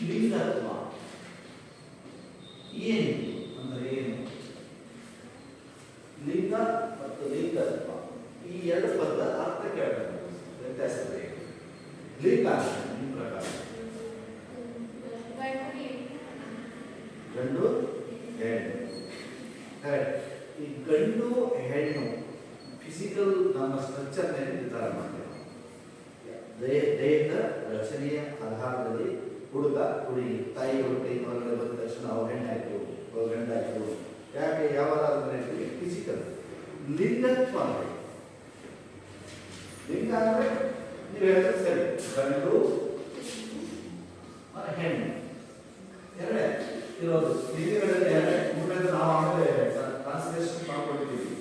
ಲಿಂಗತ್ವ ಏನು ಅಂದರೆ ಏನು? ಲಿಂಗ ಮತ್ತು ಲಿಂಗತ್ವ ಈ 2 ಪದ ಅರ್ಥ ಕೇಳಬೇಕು, ವ್ಯತ್ಯಾಸ ಬೇಕು. ಲಿಂಗ ನಿಮ್ಮ ಪ್ರಕಾರ ಗಂಡು ಹೆಣ್ಣು. ಈ ಗಂಡು ಹೆಣ್ಣು ಫಿಸಿಕಲ್ ನಮ್ಮ ಸ್ಟ್ರಕ್ಚರ್ ಮೇಲೆ ನಿರ್ಧಾರ ಮಾಡ್ತೇವೆ. ದೇಹದ ರಚನೆಯ ಆಧಾರದಲ್ಲಿ ಹುಡುಗ ಹುಡುಗಿ ತಾಯಿ ಹೊಟ್ಟೆ ಹೊರಗಡೆ ಬಂದ ತಕ್ಷಣ ಅವ್ರು ಹೆಣ್ಣಾಯ್ತು ಅವ್ರು ಗಂಡಾಯ್ತು. ಯಾಕೆ ಯಾವಾಗ ಫಿಸಿಕಲ್. ಲಿಂಗತ್ವ ಅಂದರೆ ಲಿಂಗ ಅಂದರೆ ನೀವು ಹೇಳಿದ್ರೆ ಸರಿ, ಗಂಡು ಹೆಣ್ಣು ಎರಡೇ ಇರೋದು. ಲಿಂಗಗಳಲ್ಲಿ ಎರಡೇ, ಮೂರನೇದು ನಾವು ಆಮೇಲೆ ಟ್ರಾನ್ಸ್ಲೇಷನ್ ಮಾಡ್ಕೊಂಡಿದ್ದೀವಿ.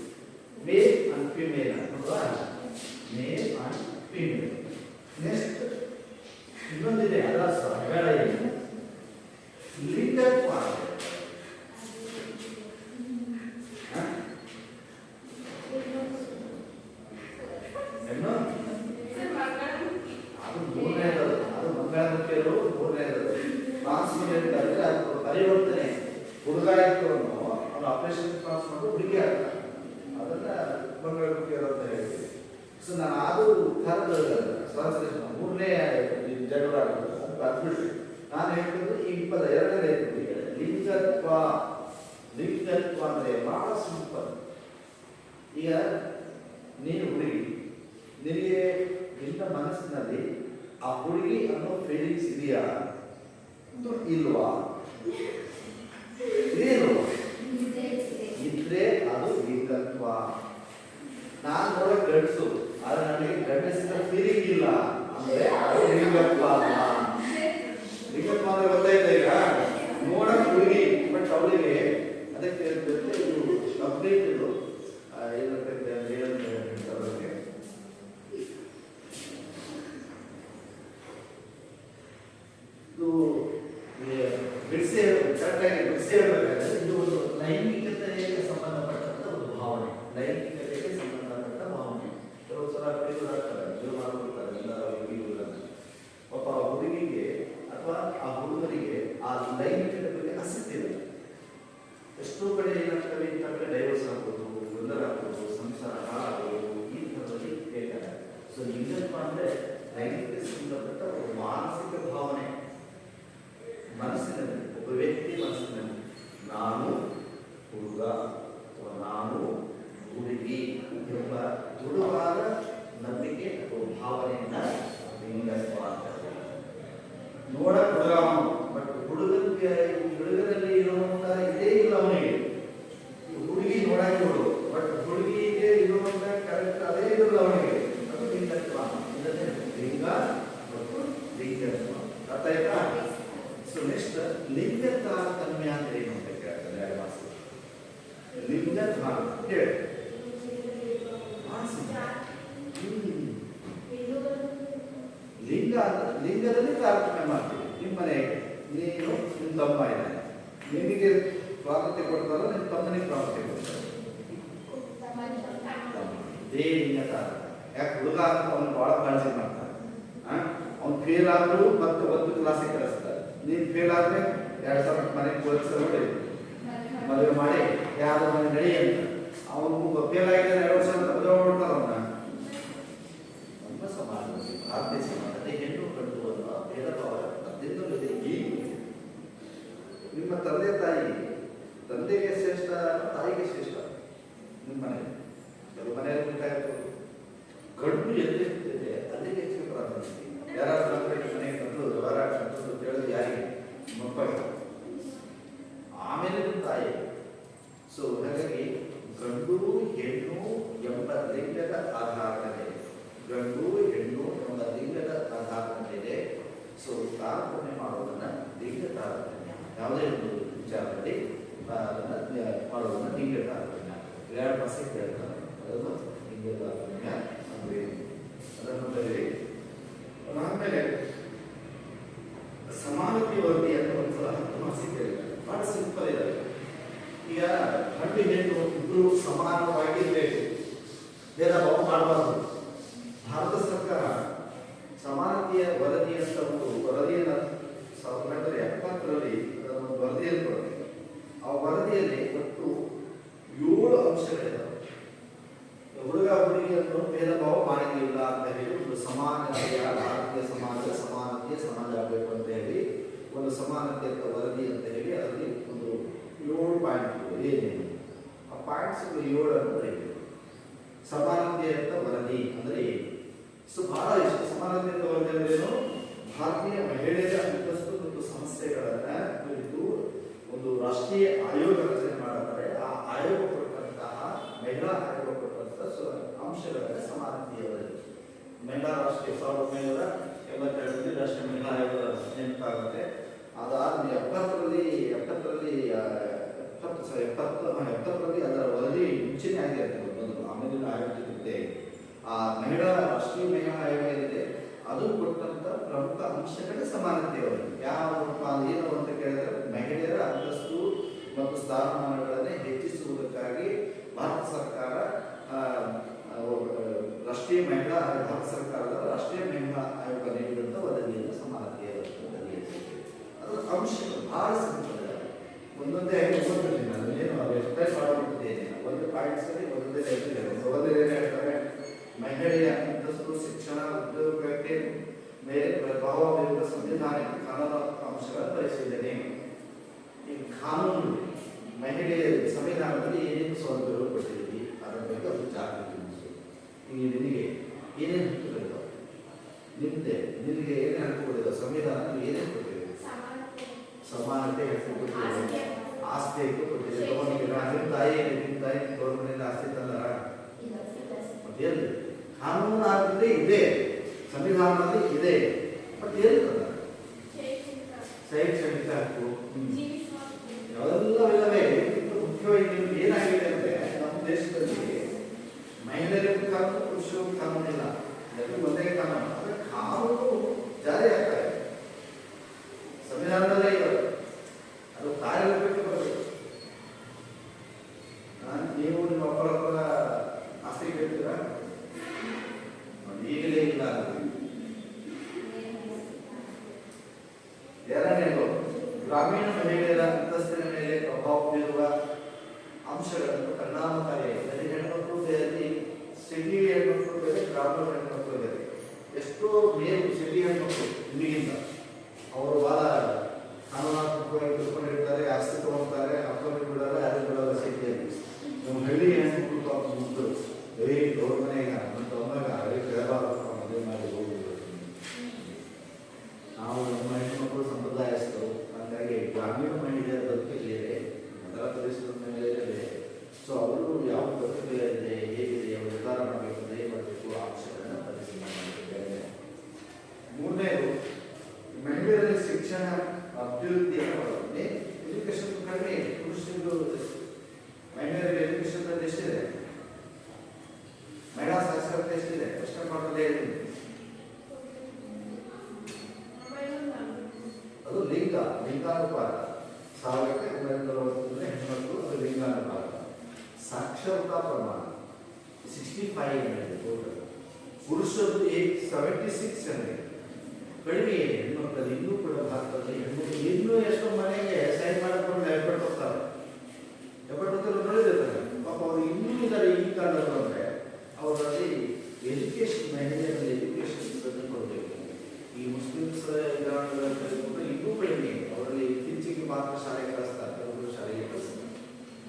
ಮೇಲ್ ಅಂಡ್ ಫಿಮೇಲ್ ಅಲ್ವಾ, ಮೇಲ್ ಅಂಡ್ ಫಿಮೇಲ್. ನೆಕ್ಸ್ಟ್ ಇನ್ನೊಂದಿದೆ, ಅದರ ಬೇಡ ಏನು ಲಿಂಗತ್ವ ಹೆಣ್ಣು ಅದು ಮೂರನೇದು, ಅದು ಮಂಗಳಮುಖಿಯರು ಮೂರನೇದು. ಟ್ರಾನ್ಸ್ಫರ್ ಅದು ಪರಿವರ್ತನೆ. ಹುಡುಗ ಇತ್ತು ಅವನು ಆಪರೇಷನ್ ಕ್ರಾಸ್ ಮಾಡಿ ಹುಡುಗಿ ಆಗ್ತಾನೆ, ಅದನ್ನ ಮಂಗಳಮುಖಿಯರು ಅಂತ ಹೇಳ್ತೀವಿ. ಸೊ ನಾನು ಅದು ಥರದ ಟ್ರಾನ್ಸ್ಲೇಷನ್ ಮೂರನೇ ಜಗಳ ಅದ್ಬಿಟ್ಟು ನಾನು ಹೇಳ್ತಿದ್ದು ಈ ಪದ ಎರಡನೇ ಲಿಂಗತ್ವ. ಲಿಂಗತ್ವ ಅಂದರೆ ಬಹಳ ಸಿಂಪಲ್. ಈಗ ನೀನು ಹುಡುಗಿ, ನಿನಗೆ ನಿನ್ನ ಮನಸ್ಸಿನಲ್ಲಿ ಆ ಹುಡುಗಿ ಅನ್ನೋ ಫೀಲಿಂಗ್ಸ್ ಇದೆಯಾ ಇಲ್ವಾ? ಇಲ್ವಾ? ಇದ್ರೆ ಅದು ಲಿಂಗತ್ವ. ನಾನು ನೋಡಕ್ ಗಂಡಸು, ಆದ್ರೆ ನನಗೆ ಗಂಡಸಿನ ಫೀಲಿಂಗ್ ಇಲ್ಲ ಅಂದ್ರೆ ಅದು ಲಿಂಗತ್ವ ಅಲ್ಲ. ಲಿಂಗತ್ವ ಅಂದ್ರೆ ಗೊತ್ತಾಯ್ತಾ? ಈಗ ನೋಡಕ್ ಹುಡುಗಿ, ಬಟ್ ಅವಳಿಗೆ ಅದಕ್ಕೆ ಕಂಪ್ಲೀಟ್ ಇದು ಬಿಡಿಸಿ ಕರೆಕ್ಟಾಗಿ ಬಿಡಿಸಿ ಹೇಳ್ಬೇಕಾದ್ರೆ ಇದು ಒಂದು ಲೈಂಗಿಕತೆಗೆ ಸಂಬಂಧಪಟ್ಟಂತ ಒಂದು ಭಾವನೆ. ಲೈಂಗಿಕತೆಗೆ ಸಂಬಂಧಪಟ್ಟ ಭಾವನೆ. ಕೆಲವು ಸಲ ಕೈಗೊಳ್ತಾರೆ, ಜೀವ ಮಾಡ್ಕೊಳ್ತಾರೆ ಎಲ್ಲ. ಒಬ್ಬ ಹುಡುಗಿಗೆ ಅಥವಾ ಆ ಹುಡುಗರಿಗೆ ಆ ಲೈಂಗಿಕತೆ ಬಗ್ಗೆ ಆಸಕ್ತಿ ಇಲ್ಲ. ಎಷ್ಟೋ ಕಡೆ ಏನಾಗ್ತವೆ, ಇಂಥ ಕಡೆ ಡೈವರ್ಸ್ ಆಗ್ಬೋದು, ಗೊಂದಲ ಆಗ್ಬೋದು, ಸಂಸಾರ ಹಾಳಾಗ್ಬೋದು, ಈ ಥರದಲ್ಲಿ ಬೇಕಾಗುತ್ತೆ. ಸೊ ಲಿಂಗತ್ವ ಅಂದರೆ ಲೈಂಗಿಕತೆ ಸಂಬಂಧಪಟ್ಟ ಒಂದು ಮಾನಸಿಕ ಭಾವನೆ. ಮನಸ್ಸಿನಲ್ಲಿ ಒಬ್ಬ ವ್ಯಕ್ತಿ ಮನಸ್ಸಿನಲ್ಲಿ ನಾನು ಹುಡುಗ ಅಥವಾ ನಾನು ಹುಡುಗಿ ಎಂಬ ದೃಢವಾದ ನಂಬಿಕೆ ಅಥವಾ ಭಾವನೆಯಿಂದ ಲಿಂಗತ್ವ ಅಂತ. ನೋಡಕ್ ಹುಡುಗ ಅವನು, ಬಟ್ ಹುಡುಗರಲ್ಲಿ ಇರುವಂತ ಇದೇ ಇಲ್ಲ ಅವನಿಗೆ. ಹುಡುಗಿ ನೋಡಕ್ಕೆ ನೋಡು, ಬಟ್ ಹುಡುಗಿಗೆ ಇರುವಂತ ಕರೆಕ್ಟ್ ಅದೇ ಇರಲ್ಲ ಅವನಿಗೆ. ಅದು ಲಿಂಗತ್ವ. ಲಿಂಗ ಮತ್ತು ಲಿಂಗತ್ವ ಅರ್ಥ ಆಯ್ತಾ? ಸೊ ನೆಕ್ಸ್ಟ್ ಲಿಂಗ ತಾರತಮ್ಯ ಅಂದ್ರೆ ಏನು ಅಂತ ಕೇಳ್ತಾರೆ. ಲಿಂಗ ಹೇಳಿ ಲಿಂಗ ಅಂದ್ರೆ ಲಿಂಗದಲ್ಲಿ ತಾರತಮ್ಯ ಮಾಡ್ತೀವಿ. ನಿಮ್ಮ ಮನೆಗೆ ನೀನು ನಿಮ್ಮ ತಮ್ಮ ಇದ್ದಾನೆ, ನಿನಗೆ ಪ್ರಾಮುಖ್ಯತೆ ಕೊಡ್ತಾರೋ ನಿಮ್ಮ ತಮ್ಮನಿಗೆ ಪ್ರಾಮುಖ್ಯತೆ ಕೊಡ್ತಾರೆ. ಇದೇ ಲಿಂಗ ತಾರತಮ್ಯ. ಯಾಕೆ ಹುಡುಗ ಅಂತ ಅವನು ಬಹಳ ಕಾಳಜಿ ಮಾಡ್ತಾನೆ. ಅವ್ನು ಫೇಲ್ ಆದ್ರೂ ಮತ್ತೆ ಒಂದು ಕ್ಲಾಸಿಗೆ ಕಳಿಸ್ತಾರೆ. ನೀನು ಫೇಲ್ ಆದ್ರೆ 2000 ಮನೆಗೆ ಪೊಲೀಸರು ನೋಡಿ ಮದುವೆ ಮಾಡಿ ಯಾರು ಮನೆ ನಡಿ ಅಂತ. ಅವನು ಫೇಲ್ ಆಗಿದ್ರೆ 2 ವರ್ಷ ಮದುವೆ ಮಾಡ್ತಾರೆ ಅವನ್ನ. ನಮ್ಮ ಸಮಾಜದಲ್ಲಿ, ಭಾರತೀಯ ಸಮಾಜದಲ್ಲಿ ಹೆಣ್ಣು ಗಂಡು ಅನ್ನೋ ಭೇದ ಭಾವ ಅದರಿಂದ ನಿಮ್ಮ ತಂದೆ ತಾಯಿ, ತಂದೆಗೆ ಶ್ರೇಷ್ಠ, ತಾಯಿಗೆ ಶ್ರೇಷ್ಠ. ನಿಮ್ಮ ಮನೆ ಕೆಲವು ಮನೆಯಲ್ಲಿ ಬೇಕಾಗಿರ್ಬೋದು. ಗಂಡು ಎಲ್ಲಿರ್ತದೆ ಅಲ್ಲಿಗೆ ಹೆಚ್ಚಿಗೆ ಪ್ರಾರಂಭಿಸ್ತೀವಿ. ಯಾರಾದ್ರೂ ಮನೆಗೆ ಬಂದು ವ್ಯವಹಾರ ಅಂತ ಕೇಳಿದ್ರೆ ಯಾರಿಗೆ ಮಕ್ಕಳು, ಆಮೇಲೆ ನಿಮ್ಮ ತಾಯಿ. ಸೊ ಹಾಗಾಗಿ ಗಂಡು ಹೆಣ್ಣು ಎಂಬ ಲಿಂಗದ ಆಧಾರದ ಮೇಲೆ, ಗಂಡು ಹೆಣ್ಣು ಎಂಬ ಲಿಂಗದ ಆಧಾರದ ಮೇಲೆ ಸೊ ತಾರತಮ್ಯ ಮಾಡೋದನ್ನ ಲಿಂಗ ತಾರತಮ್ಯ. ಯಾವುದೇ ಒಂದು ವಿಚಾರದಲ್ಲಿ ಮಾಡೋದನ್ನ ಲಿಂಗ ತಾರತಮ್ಯ. 2% ಹೇಳ್ತಾರೆ, ಅದನ್ನು ಲಿಂಗ ತಾರತಮ್ಯ ಅಂದ್ರೆ ಅದನ್ನು ಬರೀ. ಆಮೇಲೆ ಸಮಾನತೆ ವರದಿ ಅಂತ ಒಂದ್ಸಲ 10 ಮಾರ್ಕ್ಸಿಗೆ ಕೇಳಿದ್ದಾರೆ. ಬಹಳ ಸಿಂಪಲ್ ಇದೆ. ಈಗ ಗಂಡು ಹೆಣ್ಣು ಇಬ್ಬರು ಸಮಾನವಾಗಿರಬೇಕು, ಭೇದ ಭಾವ ಮಾಡಬಾರ್ದು. ಭಾರತ ಸರ್ಕಾರ ಸಮಾನತೆಯ ವರದಿ ಅಂತ ಒಂದು ವರದಿಯನ್ನು 1970ರಲ್ಲಿ ಒಂದು ವರದಿಯನ್ನು ಕೊಟ್ಟಿದೆ. ಆ ವರದಿಯಲ್ಲಿ ಒಟ್ಟು 7 ಅಂಶಗಳಿದ್ದಾವೆ. ಹುಡುಗ ಹುಡುಗಿಯನ್ನು ಭೇದ ಭಾವ ಮಾಡಿರಲಿಲ್ಲ ಅಂತ ಹೇಳಿ ಒಂದು ಸಮಾನತೆಯ ಭಾರತೀಯ ಸಮಾಜ ಭಾರತೀಯ ಮಹಿಳೆಯರ ಅಂತಸ್ತು ಮತ್ತು ಸಮಸ್ಯೆಗಳನ್ನ ಕುರಿತು ಒಂದು ರಾಷ್ಟ್ರೀಯ ಆಯೋಗ ರಚನೆ ಮಾಡುತ್ತಾರೆ. ಆ ಆಯೋಗ ಕೊಟ್ಟಂತಹ ಮಹಿಳಾ ಆಯೋಗ ಕೊಟ್ಟಂತಹ ಅಂಶಗಳ ಸಮಾನತೆಯವರಿಗೆ ಮಹಿಳಾ ರಾಷ್ಟ್ರೀಯ 1982 ರಾಷ್ಟ್ರೀಯ ಮಹಿಳಾ ಆಯೋಗ ನೇಮಕ ಆಗುತ್ತೆ. ಅದಾದ್ಮೇಲೆ 70ರಲ್ಲಿ ಅದರ ವರದಿ ಮುಂಚೆನೇ ಆಗಿರುತ್ತೆ ಮೊದಲು, ಆಮೇಲೆ ಆಯೋಗ ಜೊತೆ ಆ ರಾಷ್ಟ್ರೀಯ ಮಹಿಳಾ ಆಯೋಗ ಏನಿದೆ ಅದು ಕೊಟ್ಟಂತ ಪ್ರಮುಖ ಅಂಶಗಳ ಸಮಾನತೆಯವರಿಗೆ ಯಾವಪ್ಪ ಏನು ಅಂತ ಕೇಳಿದ್ರೆ ಮಹಿಳೆಯರ ಅಂತಸ್ತು ಮತ್ತು ಸ್ಥಾನಮಾನಗಳನ್ನೇ ಹೆಚ್ಚಿಸುವುದಕ್ಕಾಗಿ ಭಾರತ ಸರ್ಕಾರ ಭಾರತ ಸರ್ಕಾರದ ರಾಷ್ಟ್ರೀಯ ಮಹಿಳಾ ಆಯೋಗ ನೀಡಿದಂಥ ವರದಿಯನ್ನು ಸಮಾನತೆಯ ವರದಿಯಲ್ಲಿ ಅದರ ಅಂಶಗಳು ಬಹಳ ಸಿಗುತ್ತದೆ. ಒಂದೊಂದೇ ಓದ್ತೀನಿ ನಾನು, ಏನು ಎಕ್ಸ್ಪ್ಲೈನ್ ಮಾಡಿಬಿಟ್ಟಿದ್ದೇನೆ. ಒಂದು ಪಾಯಿಂಟ್ಸ್ ಅಲ್ಲಿ ಒಂದೊಂದೇ ಒಂದು ಏನು ಹೇಳ್ತಾರೆ, ಮಹಿಳೆಯ ಅಂತಸ್ತು ಶಿಕ್ಷಣ ಉದ್ಯೋಗಕ್ಕೆ ಮೇಲೆ ಪ್ರಭಾವ ಬೀರುವ ಸಂವಿಧಾನಿಕ ಕಾನೂನಾತ್ಮಕ ಅಂಶಗಳ ಪರಿಶೀಲನೆ. ಈ ಕಾನೂನು ಮಹಿಳೆಯ ಸಂವಿಧಾನದಲ್ಲಿ ಏನೇನು ಸೌಲಭ್ಯಗಳು ಕೊಟ್ಟಿದ್ದೀವಿ ಅದರ ಬಗ್ಗೆ ಅದು ಜಾಗೃತಿ ಮೂಡಿಸೋದು. ಈಗ ನಿನಗೆ ಏನೇನು ಹಕ್ಕುಗಳಿದಾವೆ, ನಿನಗೆ ಏನೇನು ಹಕ್ಕುಗಳಿದಾವೆ, ಸಂವಿಧಾನ ಏನೇನು ಕೊಟ್ಟಿದೆ? ಸಮಾನತೆ ಹಕ್ಕು ಕೊಟ್ಟಿದೆ, ಆಸ್ತಿ ಹಕ್ಕು ಕೊಟ್ಟಿದೆ. ನಿಮ್ಮ ತಾಯಿ ತೋರ ಮನೆಯಿಂದ ಆಸ್ತಿ ತಂದಾರ? ಎಲ್ಲಿ ಕಾನೂನು ಆಗಿದ್ರೆ ಇದೆ, ಸಂವಿಧಾನದಲ್ಲಿ ಇದೆ, ಬಟ್ ಎಲ್ಲಿ ತಂದಾರ? ಶೈಕ್ಷಣಿಕ ಹಕ್ಕು ಅವೆಲ್ಲವಿಲ್ಲವೇ. ಮುಖ್ಯವಾಗಿ ಏನಾಗಿದೆ ಅಂದ್ರೆ ನಮ್ಮ ದೇಶದಲ್ಲಿ ಮಹಿಳೆಯರಿಗೂ ಕಾನೂನು, ಪುರುಷರಿಗೂ ಕಾನೂನು ಇಲ್ಲ, ಎಲ್ಲರಿಗೂ ಒಂದೇ ಕಾನೂನು. ಆದರೆ ಕಾನೂನು ಜಾರಿ ಆಗ್ತಾ ಇದೆ, ಸಂವಿಧಾನದಲ್ಲೇ ಇರೋದು, ಅದು ಕಾರ್ಯರೂಪಕ್ಕೆ ಬರಬೇಕು. ನೀವು ನಿಮ್ಮ ಒಬ್ಬರೊಬ್ಬರ ಆಸ್ತಿ ಕೇಳ್ತೀರಾ? ಈಗಲೇ ಇಲ್ಲ. ಎರಡನೇದು ಗ್ರಾಮೀಣ ಮಹಿಳೆಯರ ಅಂತಸ್ತಿನ ಮೇಲೆ ಪ್ರಭಾವ ಬೀರುವ ಅಂಶಗಳನ್ನು ಪರಿಣಾಮಕಾರಿಯಾಗಿ ಹೆಣ್ಮಕ್ಳು ಬೇರೆ, ಸಿಟಿ ಹೆಣ್ಮಕ್ಳು ಬೇರೆ, ಗ್ರಾಮೀಣ ಹೆಣ್ಮಕ್ಳು ಬೇರೆ. ಎಷ್ಟೋ ಮೇಲು ಸಿಟಿ ಹೆಣ್ಮಕ್ಳು ಇಲ್ಲಿಗಿಂತ ಅವರು ಬಹಳ ಕಾನೂನಾತ್ಮಕವಾಗಿ ತಿಳ್ಕೊಂಡಿರ್ತಾರೆ, ಆಸ್ತಿ ತಗೊಳ್ತಾರೆ, ಹಕ್ಕನ್ನು ಬಿಡಲ್ಲ, ಯಾರು ಬಿಡಲ್ಲ. ಸಿಟಿಯಲ್ಲಿ ನಮ್ಮ ಹಳ್ಳಿ ಹೆಣ್ಮಕ್ಳು ಪಾಪ ಮುದ್ದು ಅವ್ರ ಮನೆಗ ಮತ್ತು ಅಮ್ಮಾಗ ಮದುವೆ ಮಾಡಿ ಹೋಗ್ಬಿಡ್ಬೇಕು. ನಾವು ನಮ್ಮ ಹೆಣ್ಮಕ್ಳು ಸಂಪ್ರದಾಯಸ್ಥರು, ಹಾಗಾಗಿ ಗ್ರಾಮೀಣ ಮಹಿಳೆಯರ ಬದುಕಿಗೆ ನಗರ ಪ್ರದೇಶದ ಮಹಿಳೆಯರೇ ಬೇರೆ. ಸೊ ಅವರು ಯಾವ ಬದುಕಿದೆ, ಹೇಗಿದೆ, ಅವರು ನಿರ್ಧಾರ ಮಾಡಬೇಕು, ಹೇಗೆ ಮಾಡಬೇಕು, ಆ ಅಂಶಗಳನ್ನು ಪರಿಶೀಲನೆ ಮಾಡಬೇಕು. ಮೂರನೇದು ಮಹಿಳೆಯರಲ್ಲಿ ಶಿಕ್ಷಣ ಅಭಿವೃದ್ಧಿಯನ್ನು ಮಾಡೋದೇ. ಎಜುಕೇಶನ್ ಕಡಿಮೆ, ಪುರುಷರಿಗೂ ಮಹಿಳೆಯರಿಗೆ ಎಜುಕೇಶನ್ ಎಷ್ಟಿದೆ, ಮಹಿಳಾ ಸಾಕ್ಷರತೆ ಎಷ್ಟಿದೆ, ಪ್ರಶ್ನೆ ಮಾಡೋದೇ ಹೇಳಿದೆ. ಅದು ಲಿಂಗಾನುಪಾತ 1940 ಹೆಣ್ಮಕ್ಳು, ಅದು ಲಿಂಗಾನುಪಾತ. ಸಾಕ್ಷರತಾ ಪ್ರಮಾಣ 65 ಟೋಟಲ್, ಪುರುಷರು 76 ಕಡಿಮೆ ಹೆಣ್ಮಕ್ಳಲ್ಲಿ. ಇನ್ನೂ ಕೂಡ ಭಾರತದಲ್ಲಿ ಹೆಣ್ಮಕ್ಳು ಇನ್ನೂ ಎಷ್ಟೋ ಮನೆಗೆ ಸೈನ್ ಮಾಡಿಕೊಂಡು ಎಫರ್ಟ್ ಹೋಗ್ತಾರೆ, ನೋಡಿದಿರ್ತಾರೆ ಪಾಪ. ಅವರು ಇನ್ನೂ ಇದ್ದಾರೆ ಈ ಕಾಲದಲ್ಲಿ ಅಂದರೆ ಅವರಲ್ಲಿ ಎಜುಕೇಶನ್, ಮಹಿಳೆಯರಲ್ಲಿ ಎಜುಕೇಶನ್ ಕೊಡಬೇಕು. ಈ ಮುಸ್ಲಿಮ್ಸ್ ವಿಧಾನಗಳನ್ನು ಇನ್ನೂ ಕಡಿಮೆ, ಅವರಲ್ಲಿ ಇತ್ತೀಚೆಗೆ ಮಾತ್ರ ಶಾಲೆಗೆ ಕಳಿಸ್ತಾರೆ, ಕೆಲವರು ಶಾಲೆಗೆ ಕಳಿಸ್ತಾರೆ.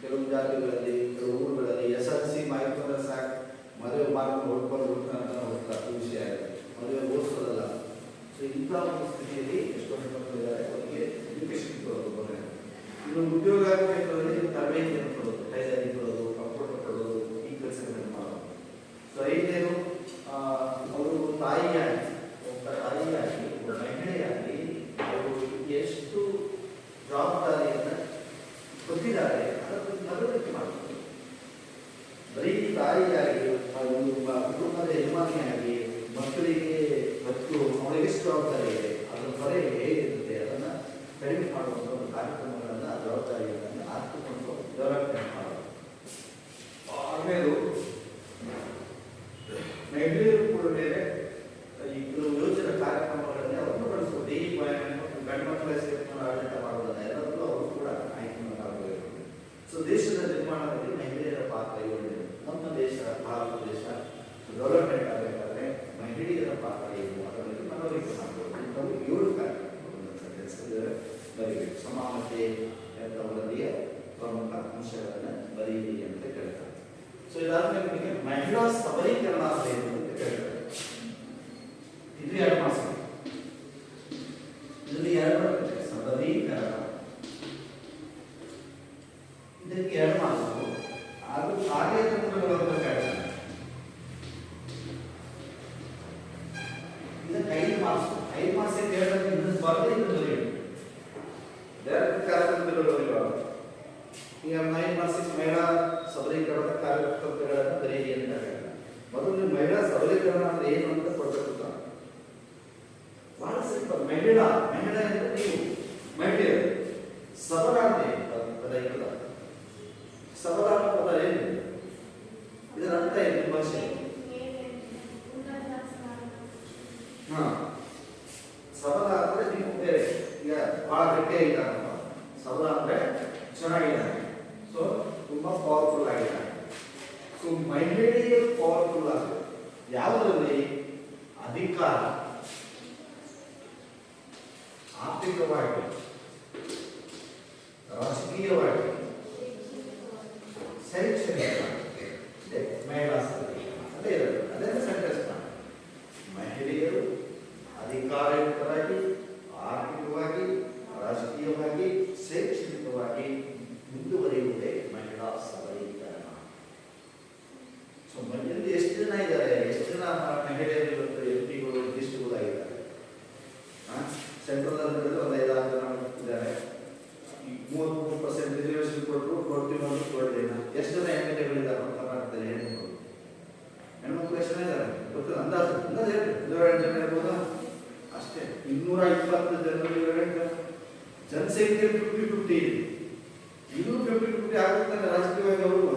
ಕೆಲವು ಜಾತಿಗಳಲ್ಲಿ, ಕೆಲವು ಊರುಗಳಲ್ಲಿ SLC ಮಾಹಿತಿ ಸಾಕು, ಮದುವೆ ಮಾಡ್ಕೊಂಡು ಹೊಡ್ಕೊಂಡು ಹೋಗ್ತಾರೆ. ಈ ವಿಷಯ ಮದುವೆ ಓದಿಸೋದಲ್ಲ. ಸೊ ಇಂಥ ಒಂದು ಸ್ಥಿತಿಯಲ್ಲಿ ಎಷ್ಟೋ ಹೆಣ್ಮಕ್ಳು ಇದ್ದಾರೆ, ಅವರಿಗೆ ಎಜುಕೇಶನ್ ಕೊಡೋದು. ಇನ್ನು ಉದ್ಯೋಗ ಕ್ಷೇತ್ರದಲ್ಲಿ ತರಬೇತಿಯನ್ನು ಕೊಡೋದು, ಟೈಲರಿಂಗ್ ಕೊಡೋದು, ಕಂಪ್ಯೂಟರ್ ಕೊಡೋದು, ಈ ಕೆಲಸಗಳನ್ನು ಮಾಡೋದು. ಸೊ ಐದನೇದು ಅವರು ತಾಯಿಯಾಗಿ, ಒಬ್ಬ ಮಹಿಳೆಯಾಗಿ ಅವರು ಎಷ್ಟು ಜವಾಬ್ದಾರಿಯನ್ನು ಗೊತ್ತಿದ್ದಾರೆ ಅದನ್ನು ಮನವರಿಕೆ ಮಾಡಬೇಕು. ಬರೀ ತಾಯಿಯಾಗಿ, ಒಂದು ಕುಟುಂಬದ ಯಜಮಾನಿಯಾಗಿ ಮಕ್ಕಳಿಗೆ ಮತ್ತು ಅವರಿಗೆ ಎಷ್ಟು ಜವಾಬ್ದಾರಿ ಇದೆ, ಅದರ ಹೊರೆ ಹೇಗಿರುತ್ತೆ, ಅದನ್ನು ಕಡಿಮೆ ಮಾಡುವಂಥ ಒಂದು ಕಾರ್ಯಕ್ರಮಗಳನ್ನು, ಜವಾಬ್ದಾರಿಗಳನ್ನು ಹಾಕಿಕೊಂಡು ಡೆವಲಪ್ಮೆಂಟ್ ಮಾಡೋದು. ಆಮೇಲೆ ಮಹಿಳೆಯರು ಕೂಡ ಬೇರೆ ಈ ಯೋಜನೆ ಕಾರ್ಯಕ್ರಮಗಳಲ್ಲಿ ಅವರನ್ನು ಬಳಸಬಹುದು. ಈ ಗಂಡು ಮಕ್ಕಳ ಸೇರ್ಕೊಂಡು ಆಡಳಿತ ಮಾಡೋದನ್ನ ಎಲ್ಲರೂ ಅವರು ಕೂಡ ಆಯ್ಕೆ ಮಾಡಬೇಕು. ಸೊ ದೇಶದ ನಿರ್ಮಾಣದಲ್ಲಿ ಮಹಿಳೆಯರ ಪಾತ್ರ ಏನು? ನಮ್ಮ ದೇಶ, ಭಾರತ ದೇಶ ಡೆವಲಪ್ಮೆಂಟ್ ಆಗಬೇಕಾದ್ರೆ ಮಹಿಳೆಯರ ಪಾತ್ರ ಏನು ಅದರಲ್ಲಿ ಮನವರಿಕೆ ಮಾಡಬಹುದು. ಇಂಥವು 7 ಕಾರ್ಯಕ್ರಮಗಳು ಬರೀಬೇಕು. ಸಮಾನತೆ ಅಂತ ವರದಿಯ ಪ್ರಮುಖ ಅಂಶಗಳನ್ನು ಬರೀರಿ ಅಂತ ಕೇಳ್ತಾರೆ. ಸೊ ಇದಾದ್ಮೇಲೆ ನಿಮಗೆ ಮಹಿಳಾ ಸಬಲೀಕರಣ ಏನು ಅಂತ ಕೇಳ್ತಾರೆ. ಇದು 2 ಮಾಸ. 5 ಮಾರ್ಕ್ಸಿಗೆ ಹೇಳೋದು ಇನ್ನೊಂದು ಬರದೇ ಇನ್ನೊಂದು ಬರೆಯೋದು ಡೈರೆಕ್ಟ್ ಕಾರ್ಯತಂತ್ರಗಳು ಬರೀಬಾರ್ದು. ಈಗ 9 ಮಾರ್ಕ್ಸಿಗೆ ಮಹಿಳಾ ಸಬಲೀಕರಣದ ಕಾರ್ಯತಂತ್ರಗಳನ್ನು ಬರೆಯಿರಿ ಅಂತ ಹೇಳಿದ. ಮೊದಲು ನೀವು ಮಹಿಳಾ ಸಬಲೀಕರಣ ಅಂದ್ರೆ ಏನು ಅಂತ ಕೊಡಬೇಕು. ಬಹಳ ಸಿಂಪಲ್. ಮಹಿಳಾ ಅಂದ್ರೆ ನೀವು ಮಹಿಳೆಯರು, ಸಬಲ ಅಂದ್ರೆ ಪದ ಇಲ್ಲ. ಸಬಲ ಅನ್ನೋ ಪದ ಏನು? ಇದರ ಅರ್ಥ ಏನು ಭಾಷೆ? ಸಬಲ ಅಂದ್ರೆ ನೀವು ಬೇರೆ, ಈಗ ಬಹಳ ಗಟ್ಟಿಯಾಗಿದ್ದಾರೆ. ಸಬಲ ಅಂದ್ರೆ ಚೆನ್ನಾಗಿದ್ದಾರೆ, ಸೊ ತುಂಬಾ ಪವರ್ಫುಲ್ ಆಗಿದ್ದಾರೆ. ಸೊ ಮಹಿಳೆಯರು ಪವರ್ಫುಲ್ ಆಗಬೇಕು ಯಾವುದರಲ್ಲಿ? ಅಧಿಕಾರ, ಆರ್ಥಿಕವಾಗಿ, ರಾಜಕೀಯವಾಗಿ, ಶೈಕ್ಷಣಿಕವಾಗಿ ಮಹಿಳಾ ಸಬಲೀಕರಣ ಅದೇ ಇರೋದು. ಅದೇ ಸೆಂಟೆನ್ಸ್ ಮಾಡಿ. ಮಹಿಳೆಯರು ಅಧಿಕಾರಯುತರಾಗಿ, ಆರ್ಥಿಕವಾಗಿ, ರಾಜಕೀಯವಾಗಿ, ಶೈಕ್ಷಣಿಕವಾಗಿ ಮುಂದುವರಿಯುವುದೇ ಮಹಿಳಾ ಸಬಲೀಕರಣ. ಸೊ ಮಹಿಳೆಯರು ಎಷ್ಟು ಜನ ಇದ್ದಾರೆ? ಎಷ್ಟು ಜನ ಮಹಿಳೆಯರು ಇವತ್ತು MP ಗಳು, ಮಿನಿಸ್ಟರ್ಗಳು ಆಗಿದ್ದಾರೆ? ಸೆಂಟ್ರಲ್ ಅಲ್ಲಿ ಒಂದು 5-6 ಜನ ಇದ್ದಾರೆ. 33% ರಿಸರ್ವೇಶನ್ ಕೊಟ್ಟರು, ಕೊಡ್ತೀವಿ ಅಂತ ಕೊಡಲಿಲ್ಲ. ಎಷ್ಟು ಜನ MLAಗಳಿದ್ದಾರೆ ಕರ್ನಾಟಕದಲ್ಲಿ? ಹೆಣ್ಮಕ್ಳು ಎಷ್ಟು ಜನ ಇದ್ದಾರೆ ಗೊತ್ತಿಲ್ಲ, ಅಂದಾಜು ಹೇಳಿ. 208 ಜನ ಇರ್ಬೋದಾ? ಅಷ್ಟೇ. 220 ಜನರಲ್ಲಿ ಜನಸಂಖ್ಯೆ 50-50 ಇದೆ. ಇದು 50-50 ಆಗುತ್ತಾನೆ ರಾಜಕೀಯವಾಗಿ. ಅವರು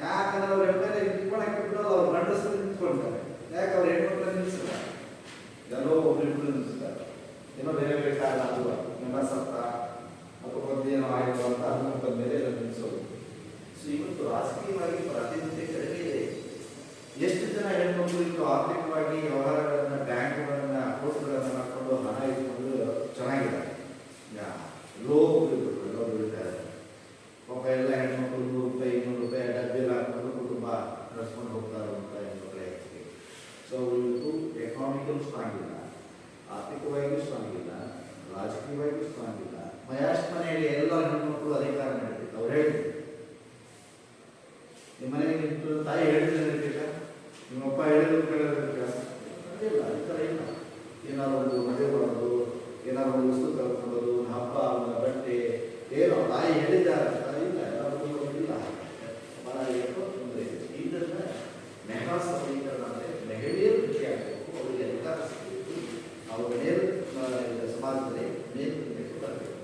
ಯಾಕಂದ್ರೆ ಅವ್ರ MLA ನಿಂತ್ಕೊಳಕ್ಕೆ ಬಿಡೋದು, ಅವ್ರು ಗಂಡಸರು ನಿಂತ್ಕೊಳ್ತಾರೆ. ಯಾಕೆ ಅವ್ರು ಹೆಣ್ಮಕ್ಳನ್ನ ನಿಲ್ಲಿಸಲ್ಲ? ಎಲ್ಲೋ ಒಬ್ಬರಿಬ್ಬರು ನಿಲ್ಲಿಸ್ತಾರೆ. ಏನೋ ಬೇರೆ ಬೇರೆ ಕಾರಣ ಅಲ್ವ, ಮೆಂಬರ್ಸ್ ಅಂತ ಅಥವಾ ಏನೋ ಆಯಿತು ಅಂತ ಅನ್ನೋ ಮೇಲೆ ನಿಲ್ಲಿಸೋದು. ಸೊ ಇವತ್ತು ರಾಜಕೀಯವಾಗಿ ಪ್ರಾತಿನಿಧ್ಯ ಕಡಿಮೆ ಇದೆ. ಎಷ್ಟು ಜನ ಹೆಣ್ಮಕ್ಳು ಇತ್ತು ಆರ್ಥಿಕವಾಗಿ ವ್ಯವಹಾರಗಳನ್ನ, ಬ್ಯಾಂಕ್ಗಳನ್ನ, ಅಕೌಂಟ್ಗಳನ್ನ ಮಾಡ್ಕೊಂಡು ಹಣ ಇಟ್ಕೊಂಡು ಚೆನ್ನಾಗಿದ್ದಾರೆ. ಲೋ ಬೀಳ್ತಾರೆ ಪಾಪ. ಎಲ್ಲ ಹೆಣ್ಮಕ್ಳು 100 ರೂಪಾಯಿ 200 ರೂಪಾಯಿ ಡಬ್ಬಿಯಲ್ಲಿ ಹಾಕೊಂಡು ಕುಟುಂಬ ನಡೆಸ್ಕೊಂಡು ಹೋಗ್ತಾರೆ ಅಂತ ಹೆಣ್ಮಕ್ಳ ಹೆಚ್ಚಿಗೆ. ಸೊ ಇವತ್ತು ಎಕಾನಾಮಿಕಲ್ ಸ್ಟ್ರಾಂಗ್ ಇಲ್ಲ, ಆರ್ಥಿಕವಾಗಿಯೂ ಸ್ಟ್ರಾಂಗ್ ಇಲ್ಲ, ರಾಜಕೀಯವಾಗಿಯೂ ಸ್ಟ್ರಾಂಗ್ ಇಲ್ಲ. ಮನೆಯಲ್ಲಿ ಎಲ್ಲ ಹೆಣ್ಮಕ್ಳು ಅಧಿಕಾರ ನಡೆದಿತ್ತು. ಅವ್ರು ಹೇಳಿದ್ರು, ನಿಮ್ಮ ಮನೆಗೆ ನಿಂತು ತಾಯಿ ಹೇಳಿದ್ರೆ ನಿಮ್ಮಪ್ಪ ಹೇಳಿದ್ರು ಕೇಳಿರ್ತೀರ? ಇಲ್ಲ, ಈ ಥರ ಇಲ್ಲ. ಏನಾದ್ರು ಒಂದು ಮದುವೆ ಮಾಡೋದು, ಏನಾದ್ರು ಒಂದು ವಸ್ತು ತಗೊಂಡ್ಬೋದು, ಹಬ್ಬ, ಬಟ್ಟೆ ಏನೋ ತಾಯಿ ಹೇಳಿದ್ದಾರೆ ಇಲ್ಲ, ಎಲ್ಲರಿಗೂ ಇಲ್ಲ. ಬಹಳ ಏನೋ ತೊಂದರೆ ಇದೆ. ಇದನ್ನ ಮಹಿಳಾ ಸಬಲೀಕರಣ ಅಂದರೆ ಮಹಿಳೆಯರು ಖುಷಿ ಆಗಬೇಕು, ಅವರಿಗೆ ಅಧಿಕಾರ ಸಿಗಬೇಕು, ಅವರು ಸಮಾಜದಲ್ಲಿ ನೇತೃತ್ವಕ್ಕೆ ಬರಬೇಕು.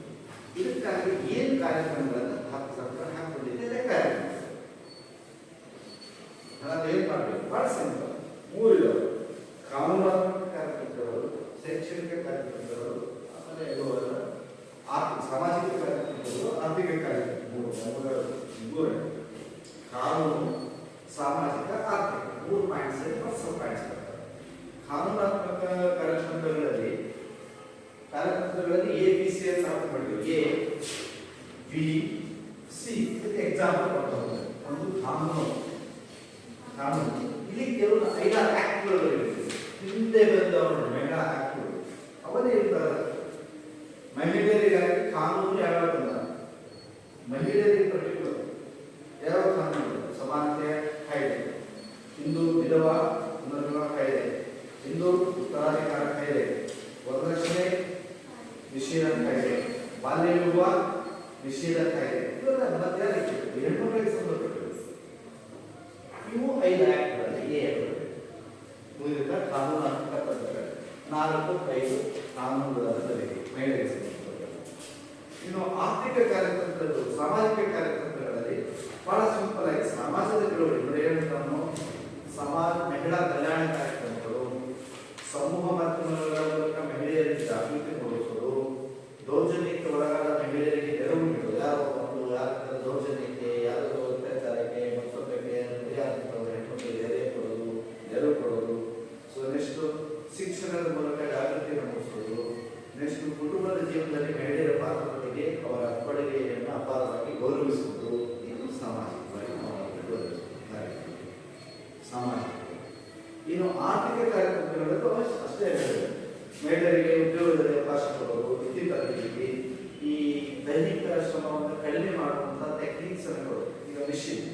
ಇದಕ್ಕಾಗಿ ಏನು ಕಾರ್ಯಕ್ರಮಗಳನ್ನು ಸರ್ಕಾರ ಹಾಕಿಕೊಂಡಿದೆ ಕಾರ್ಯಕ್ರಮ ಏನು ಮಾಡಬೇಕು? ಬಹಳ ಸಿಂಪಲ್. 3 ಇದಾವೆ: ಕಾನೂನಾತ್ಮಕ ಕಾರ್ಯತಂತ್ರಗಳು, ಶೈಕ್ಷಣಿಕ ಕಾರ್ಯತಂತ್ರಗಳು, ಆಮೇಲೆ ಸಾಮಾಜಿಕ ಕಾರ್ಯತಂತ್ರಗಳು, ಆರ್ಥಿಕ ಕಾರ್ಯತಂತ್ರಗಳು. 3 ಕಾನೂನು, ಸಾಮಾಜಿಕ, ಆರ್ಥಿಕ 3 ಪಾಯಿಂಟ್ಸ್ ಪಾಯಿಂಟ್ಸ್ ಬರ್ತವೆ. ಕಾನೂನಾತ್ಮಕ ಕಾರ್ಯತಂತ್ರಗಳಲ್ಲಿ ABC ಅಂತ ಹಾಕಿ ಮಾಡಿದ್ವಿ. A, B, C ಇದಕ್ಕೆ ಎಕ್ಸಾಂಪಲ್ ಕೊಡ್ತಾರೆ. ಒಂದು ಕಾನೂನು. ಇಲ್ಲಿ ಕೆಲವು 5 ಆಕ್ಟ್ಗಳು ಹಿಂದೆ ಬಂದವರು ಮಹಿಳಾ ಆಕ್ಟ್ಗಳು. ಅವರೇ ಇರ್ತಾರೆ. ಮಹಿಳೆಯರಿಗಾಗಿ ಕಾನೂನು ಯಾವಾಗ ಬಂದ? ಮಹಿಳೆಯರಿಗೆ ಪರ್ಟಿಕ್ಯುಲರ್ ಯಾವ ಕಾನೂನು? ಸಮಾನತೆ ಕಾಯ್ದೆ, ಹಿಂದೂ ವಿಧವಾ ಪುನರ್ವಿವಾಹ ಕಾಯ್ದೆ, ಹಿಂದೂ ಉತ್ತರಾಧಿಕಾರ ಕಾಯ್ದೆ, ವರದಕ್ಷಿಣೆ ನಿಷೇಧ ಕಾಯ್ದೆ, ಬಾಲ್ಯ ವಿವಾಹ ನಿಷೇಧ ಕಾಯ್ದೆ. ಇವೆಲ್ಲ ಹೆಣ್ಮಕ್ಳಿಗೆ ಸಂಬಂಧಪಟ್ಟಿವೆ. ಇವು 5 ಆಕ್ಟ್ಗಳಲ್ಲಿ ಉಳಿದ ಕಾನೂನಾತ್ಮಕ ಪದ್ಧತಿಗಳು. 4-5 ಕಾನೂನುಗಳನ್ನು ಬರೆಯಿರಿ ಮಹಿಳೆಯರಿಗೆ ಸಂಬಂಧಪಟ್ಟವು. ಇನ್ನು ಆರ್ಥಿಕ ಕಾರ್ಯತಂತ್ರಗಳು, ಸಾಮಾಜಿಕ ಕಾರ್ಯತಂತ್ರಗಳಲ್ಲಿ ಬಹಳ ಸಿಂಪಲ್ ಆಗಿ ಸಮಾಜದ ಬೆಳವಣಿಗೆ ಮಹಿಳಾ ಕಲ್ಯಾಣ ಕಾರ್ಯಕ್ರಮಗಳು, ಸಮೂಹ ಮಾಧ್ಯಮಗಳ ಮೂಲಕ ಮಹಿಳೆಯರಿಗೆ ಜಾಗೃತಿ ಮೂಡಿಸುವುದು, ದೌರ್ಜನ್ಯಕ್ಕೆ ಒಳಗಾದ ಮಹಿಳೆಯರಿಗೆ ನೆರವು ನೀಡುವುದು. ಯಾರೋ ದೌರ್ಜನ್ಯಕ್ಕೆ, ಯಾರೋ ಅತ್ಯಾಚಾರಕ್ಕೆ, ಮತ್ತೊಬ್ಬಕ್ಕೆ ಹೆಣ್ಮಕ್ಳಿಗೆ ನೆರವು ಕೊಡೋದು. ಸೊ ನೆಕ್ಸ್ಟ್ ಶಿಕ್ಷಣದ ಮೂಲಕ ಜಾಗೃತಿಯನ್ನು ಮೂಡಿಸುವುದು. ನೆಕ್ಸ್ಟ್ ಕುಟುಂಬದ ಜೀವನದಲ್ಲಿ ಮಹಿಳೆಯರ ಪಾತ್ರದ ಬಗ್ಗೆ ಅವರ ಕೊಡುಗೆಯನ್ನು ಅಪಾರವಾಗಿ ಗೌರವಿಸುವುದು. ಇದು ಸಾಮಾಜಿಕವಾಗಿ ಸಾಮಾಜಿಕ. ಇನ್ನು ಆರ್ಥಿಕ ಕಾರ್ಯಕ್ರಮಗಳು ಅಷ್ಟೇ ಮಹಿಳೆಯರಿಗೆ ಉದ್ಯೋಗದಲ್ಲಿ ಅವಕಾಶ ಕೊಡೋದು, ವೃತ್ತಿಪರರಿಗೆ ಈ ದೈನಿಕ ಶ್ರಮವನ್ನು ಕಡಿಮೆ ಮಾಡುವಂಥ ಟೆಕ್ನಿಕ್ಸ್ ಅನ್ನು ಕೊಡೋದು. ಈಗ ಮಿಷಿನ್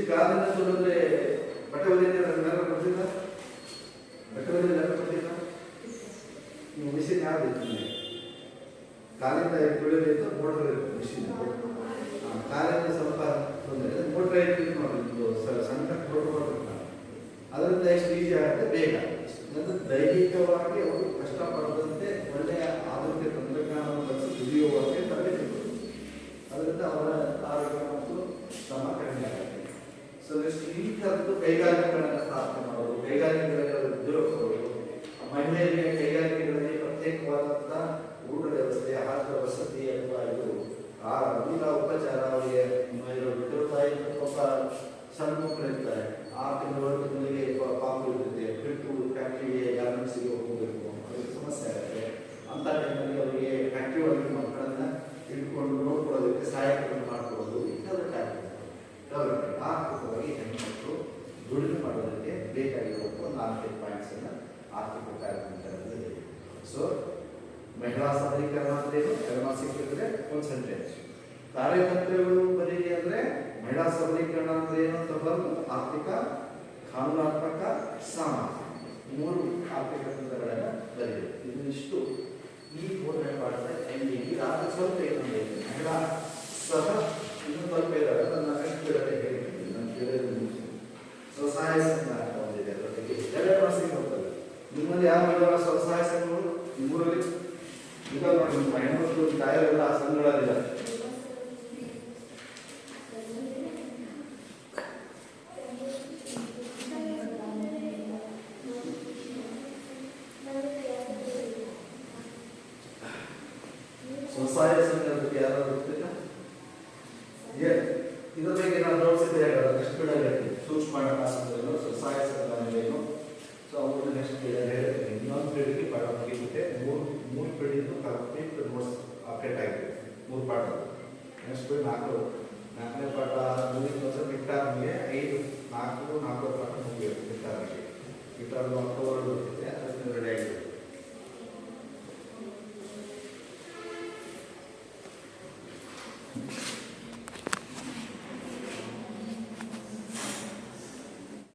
ಕಾಲಿನ ಸುಳಿದ್ರೆ ಬಟ್ಟೆ ಹೊಲಿದ್ರೆ ನೆರವು ಕೊಡ್ತಿಲ್ಲ, ಬಟ್ಟೆ ಹೊಲಿದ್ರೆ ನೆರವು ಕೊಡ್ತಿಲ್ಲ. ನೀವು ಮಿಷಿನ್ ಯಾವ್ದು ಇತ್ತು ಕಾಲಿಂದ ತುಳಿಯೋದು ಮೋಟ್ರ್ ಇರುತ್ತೆ ಮಿಷಿನ್ ಕಾಲಿಂದ ಸ್ವಲ್ಪ ತೊಂದರೆ ಮೋಟ್ರ್ ಐತಿ ನೋಡಿ ಸಣ್ಣ ಮೋಟ್ರ್ ಮಾಡ್ತಾರೆ ಅದರಿಂದ ಎಷ್ಟು ಈಸಿ ಆಗುತ್ತೆ ಬೇಗ. ದೈಹಿಕವಾಗಿ ಅವರು ಕಷ್ಟಪಡದಂತೆ ಒಳ್ಳೆಯ ಆರೋಗ್ಯ ತಂತ್ರಜ್ಞಾನವನ್ನು ಬಳಸಿ ದುಡಿಯುವಂತೆ ತರಬೇತಿ ಅದರಿಂದ ಅವರ ಆರೋಗ್ಯ ಮತ್ತು ಶ್ರಮ ಕಡಿಮೆ ಆಗುತ್ತೆ. ಸೊ ನೆಕ್ಸ್ಟ್ ಈ ಥರದ್ದು ಕೈಗಾರಿಕೆಗಳನ್ನು ಸ್ಥಾಪನೆ ಮಾಡೋದು, ಕೈಗಾರಿಕೆಗಳಲ್ಲಿ ಉದ್ಯೋಗ ಕೊಡೋದು, ಮಹಿಳೆಯರಿಗೆ ಕೈಗಾರಿಕೆಗಳಲ್ಲಿ ಪ್ರತ್ಯೇಕವಾದಂಥ ಊಟದ ವ್ಯವಸ್ಥೆ, ಆಹಾರದ ವಸತಿ ಅಥವಾ ಇದು ಊಟ ಉಪಚಾರ ಅವರಿಗೆ ತಾಯಿ ಒಬ್ಬ ಸಣ್ಣ ಮಕ್ಕಳು ಇರ್ತಾರೆ 6 ತಿಂಗಳಿಗೆ ಪಾಪು ಇರುತ್ತೆ, ಬಿಟ್ಟು ಫ್ಯಾಕ್ಟ್ರಿಗೆ ಗಾರ್ಮೆಂಟ್ಸಿಗೆ ಹೋಗಬೇಕು, ಅವರಿಗೆ ಸಮಸ್ಯೆ ಆಗುತ್ತೆ. ಅಂಥ ಟೈಮಲ್ಲಿ ಅವರಿಗೆ ಫ್ಯಾಕ್ಟ್ರಿ ಒಳಗೆ ಮಕ್ಕಳನ್ನ ಇಟ್ಕೊಂಡು ನೋಡ್ಕೊಳ್ಳೋದಕ್ಕೆ ಸಹಾಯಕವನ್ನು ಮಾಡಿಕೊಡೋದು ಇಂಥದ್ದು ಕಾರ್ಯಕ್ರಮ ಆರ್ಥಿಕವಾಗಿ ಹೆಣ್ಮಕ್ಳು ದುಡಿಮೆ ಮಾಡೋದಕ್ಕೆ ಬೇಕಾಗಿರುವಂಥ ಒಂದು 4 ಪಾಯಿಂಟ್ಸನ್ನು ಆರ್ಥಿಕ ಕಾರ್ಯಕ್ರಮದಲ್ಲಿ. ಸೊ ಮಹಿಳಾ ಸಬಲೀಕರಣ ಅಂದ್ರೇನು ಸಿಕ್ಕಿದ್ರೆ ಒಂದು ಸೆಂಟೆನ್ಸ್, ಕಾರ್ಯತಂತ್ರಗಳು ಬರೀರಿ ಅಂದರೆ ಮಹಿಳಾ ಸಬಲೀಕರಣ ಅಂದ್ರೆ ಏನು ಅಂತ ಬಂದು ಆರ್ಥಿಕ, ಕಾನೂನಾತ್ಮಕ, ಸಾಮಾಜಿಕ 3 ಆರ್ಥಿಕ ತಂತ್ರಗಳನ್ನು ಬರೀರಿ. ಇದಿಷ್ಟು ಈ 3ನೇ ಪಾಠದ ಎಂಡಿಂಗ್. ಇದಾದ ಸ್ವಲ್ಪ ಏನಂದ್ರೆ ಮಹಿಳಾ ಸಹ ಇನ್ನೂ ಸ್ವಲ್ಪ ಇದ್ದಾರೆ, ನನ್ನ ನೆಕ್ಸ್ಟ್ ಬಿಡದೆ ಹೇಳ್ತೀನಿ, ನಾನು ಕೇಳಿದ್ರೆ ಸ್ವಸಹಾಯ ಸಂಘ ಅಂತ ಒಂದಿದೆ, ಅದರೊಟ್ಟಿಗೆ 2 ವರ್ಷಕ್ಕೆ ಬರ್ತದೆ. ನಿಮ್ಮಲ್ಲಿ ಯಾವ ಮಹಿಳಾ ಸ್ವಸಹಾಯ ಸಂಘಗಳು ನಿಮ್ಮೂರಲ್ಲಿ ಈಗ ನೋಡಿ, ನಿಮ್ಮ ಹೆಣ್ಮಕ್ಳು ತಾಯರೆಲ್ಲ ಆ ಸಂಘಗಳಲ್ಲಿದ್ದಾರೆ. ಸ್ವಸಹಾಯ ಸಂಘದ ಬಗ್ಗೆ ಯಾರಾದ್ರೂ ಗೊತ್ತಿಲ್ಲ? ಇದ್ರ ಬಗ್ಗೆ ನಾನು ನೋಡ್ಸಿದ್ದೆ ನೆಕ್ಸ್ಟ್ ಪೀರಿಯಡ್ ಹೇಳ್ತೀನಿ. ಸೂಕ್ಷ್ಮ ಹಣಕಾಸು ಸ್ವಸಹಾಯ ಸಂಘ ಏನು, ಸೊ ಅವ್ರನ್ನ ನೆಕ್ಸ್ಟ್ ಪೀರಿಯಡ್ ಹೇಳ್ತೀನಿ. ಇನ್ನೊಂದು ಪೀರಿಯಡ್ಗೆ ಪಾಠ ಮುಗಿಯುತ್ತೆ. ಮೂರು ಪೀರಿಯಡ್ ಕಂಪ್ಲೀಟ್ ನೋಟ್ಸ್ ಅಪ್ಡೇಟ್ ಆಗಿದೆ, 3 ಪಾಠ. ನೆಕ್ಸ್ಟ್ ಪೀರಿಯಡ್ 4ನೇ ಪಾಠ ಮುಗಿದ ನಂತರ ಮಿಟ್ಟಾರ್ಗೆ 4 ಪಾಠ ಮುಗಿಯುತ್ತೆ. ಮಿಟ್ಟಾರ್ಗೆ ಅಕ್ಟೋಬರ್ ಗೊತ್ತಿದೆ, ಅದಕ್ಕೆ ರೆಡಿ ಆಗಿದೆ.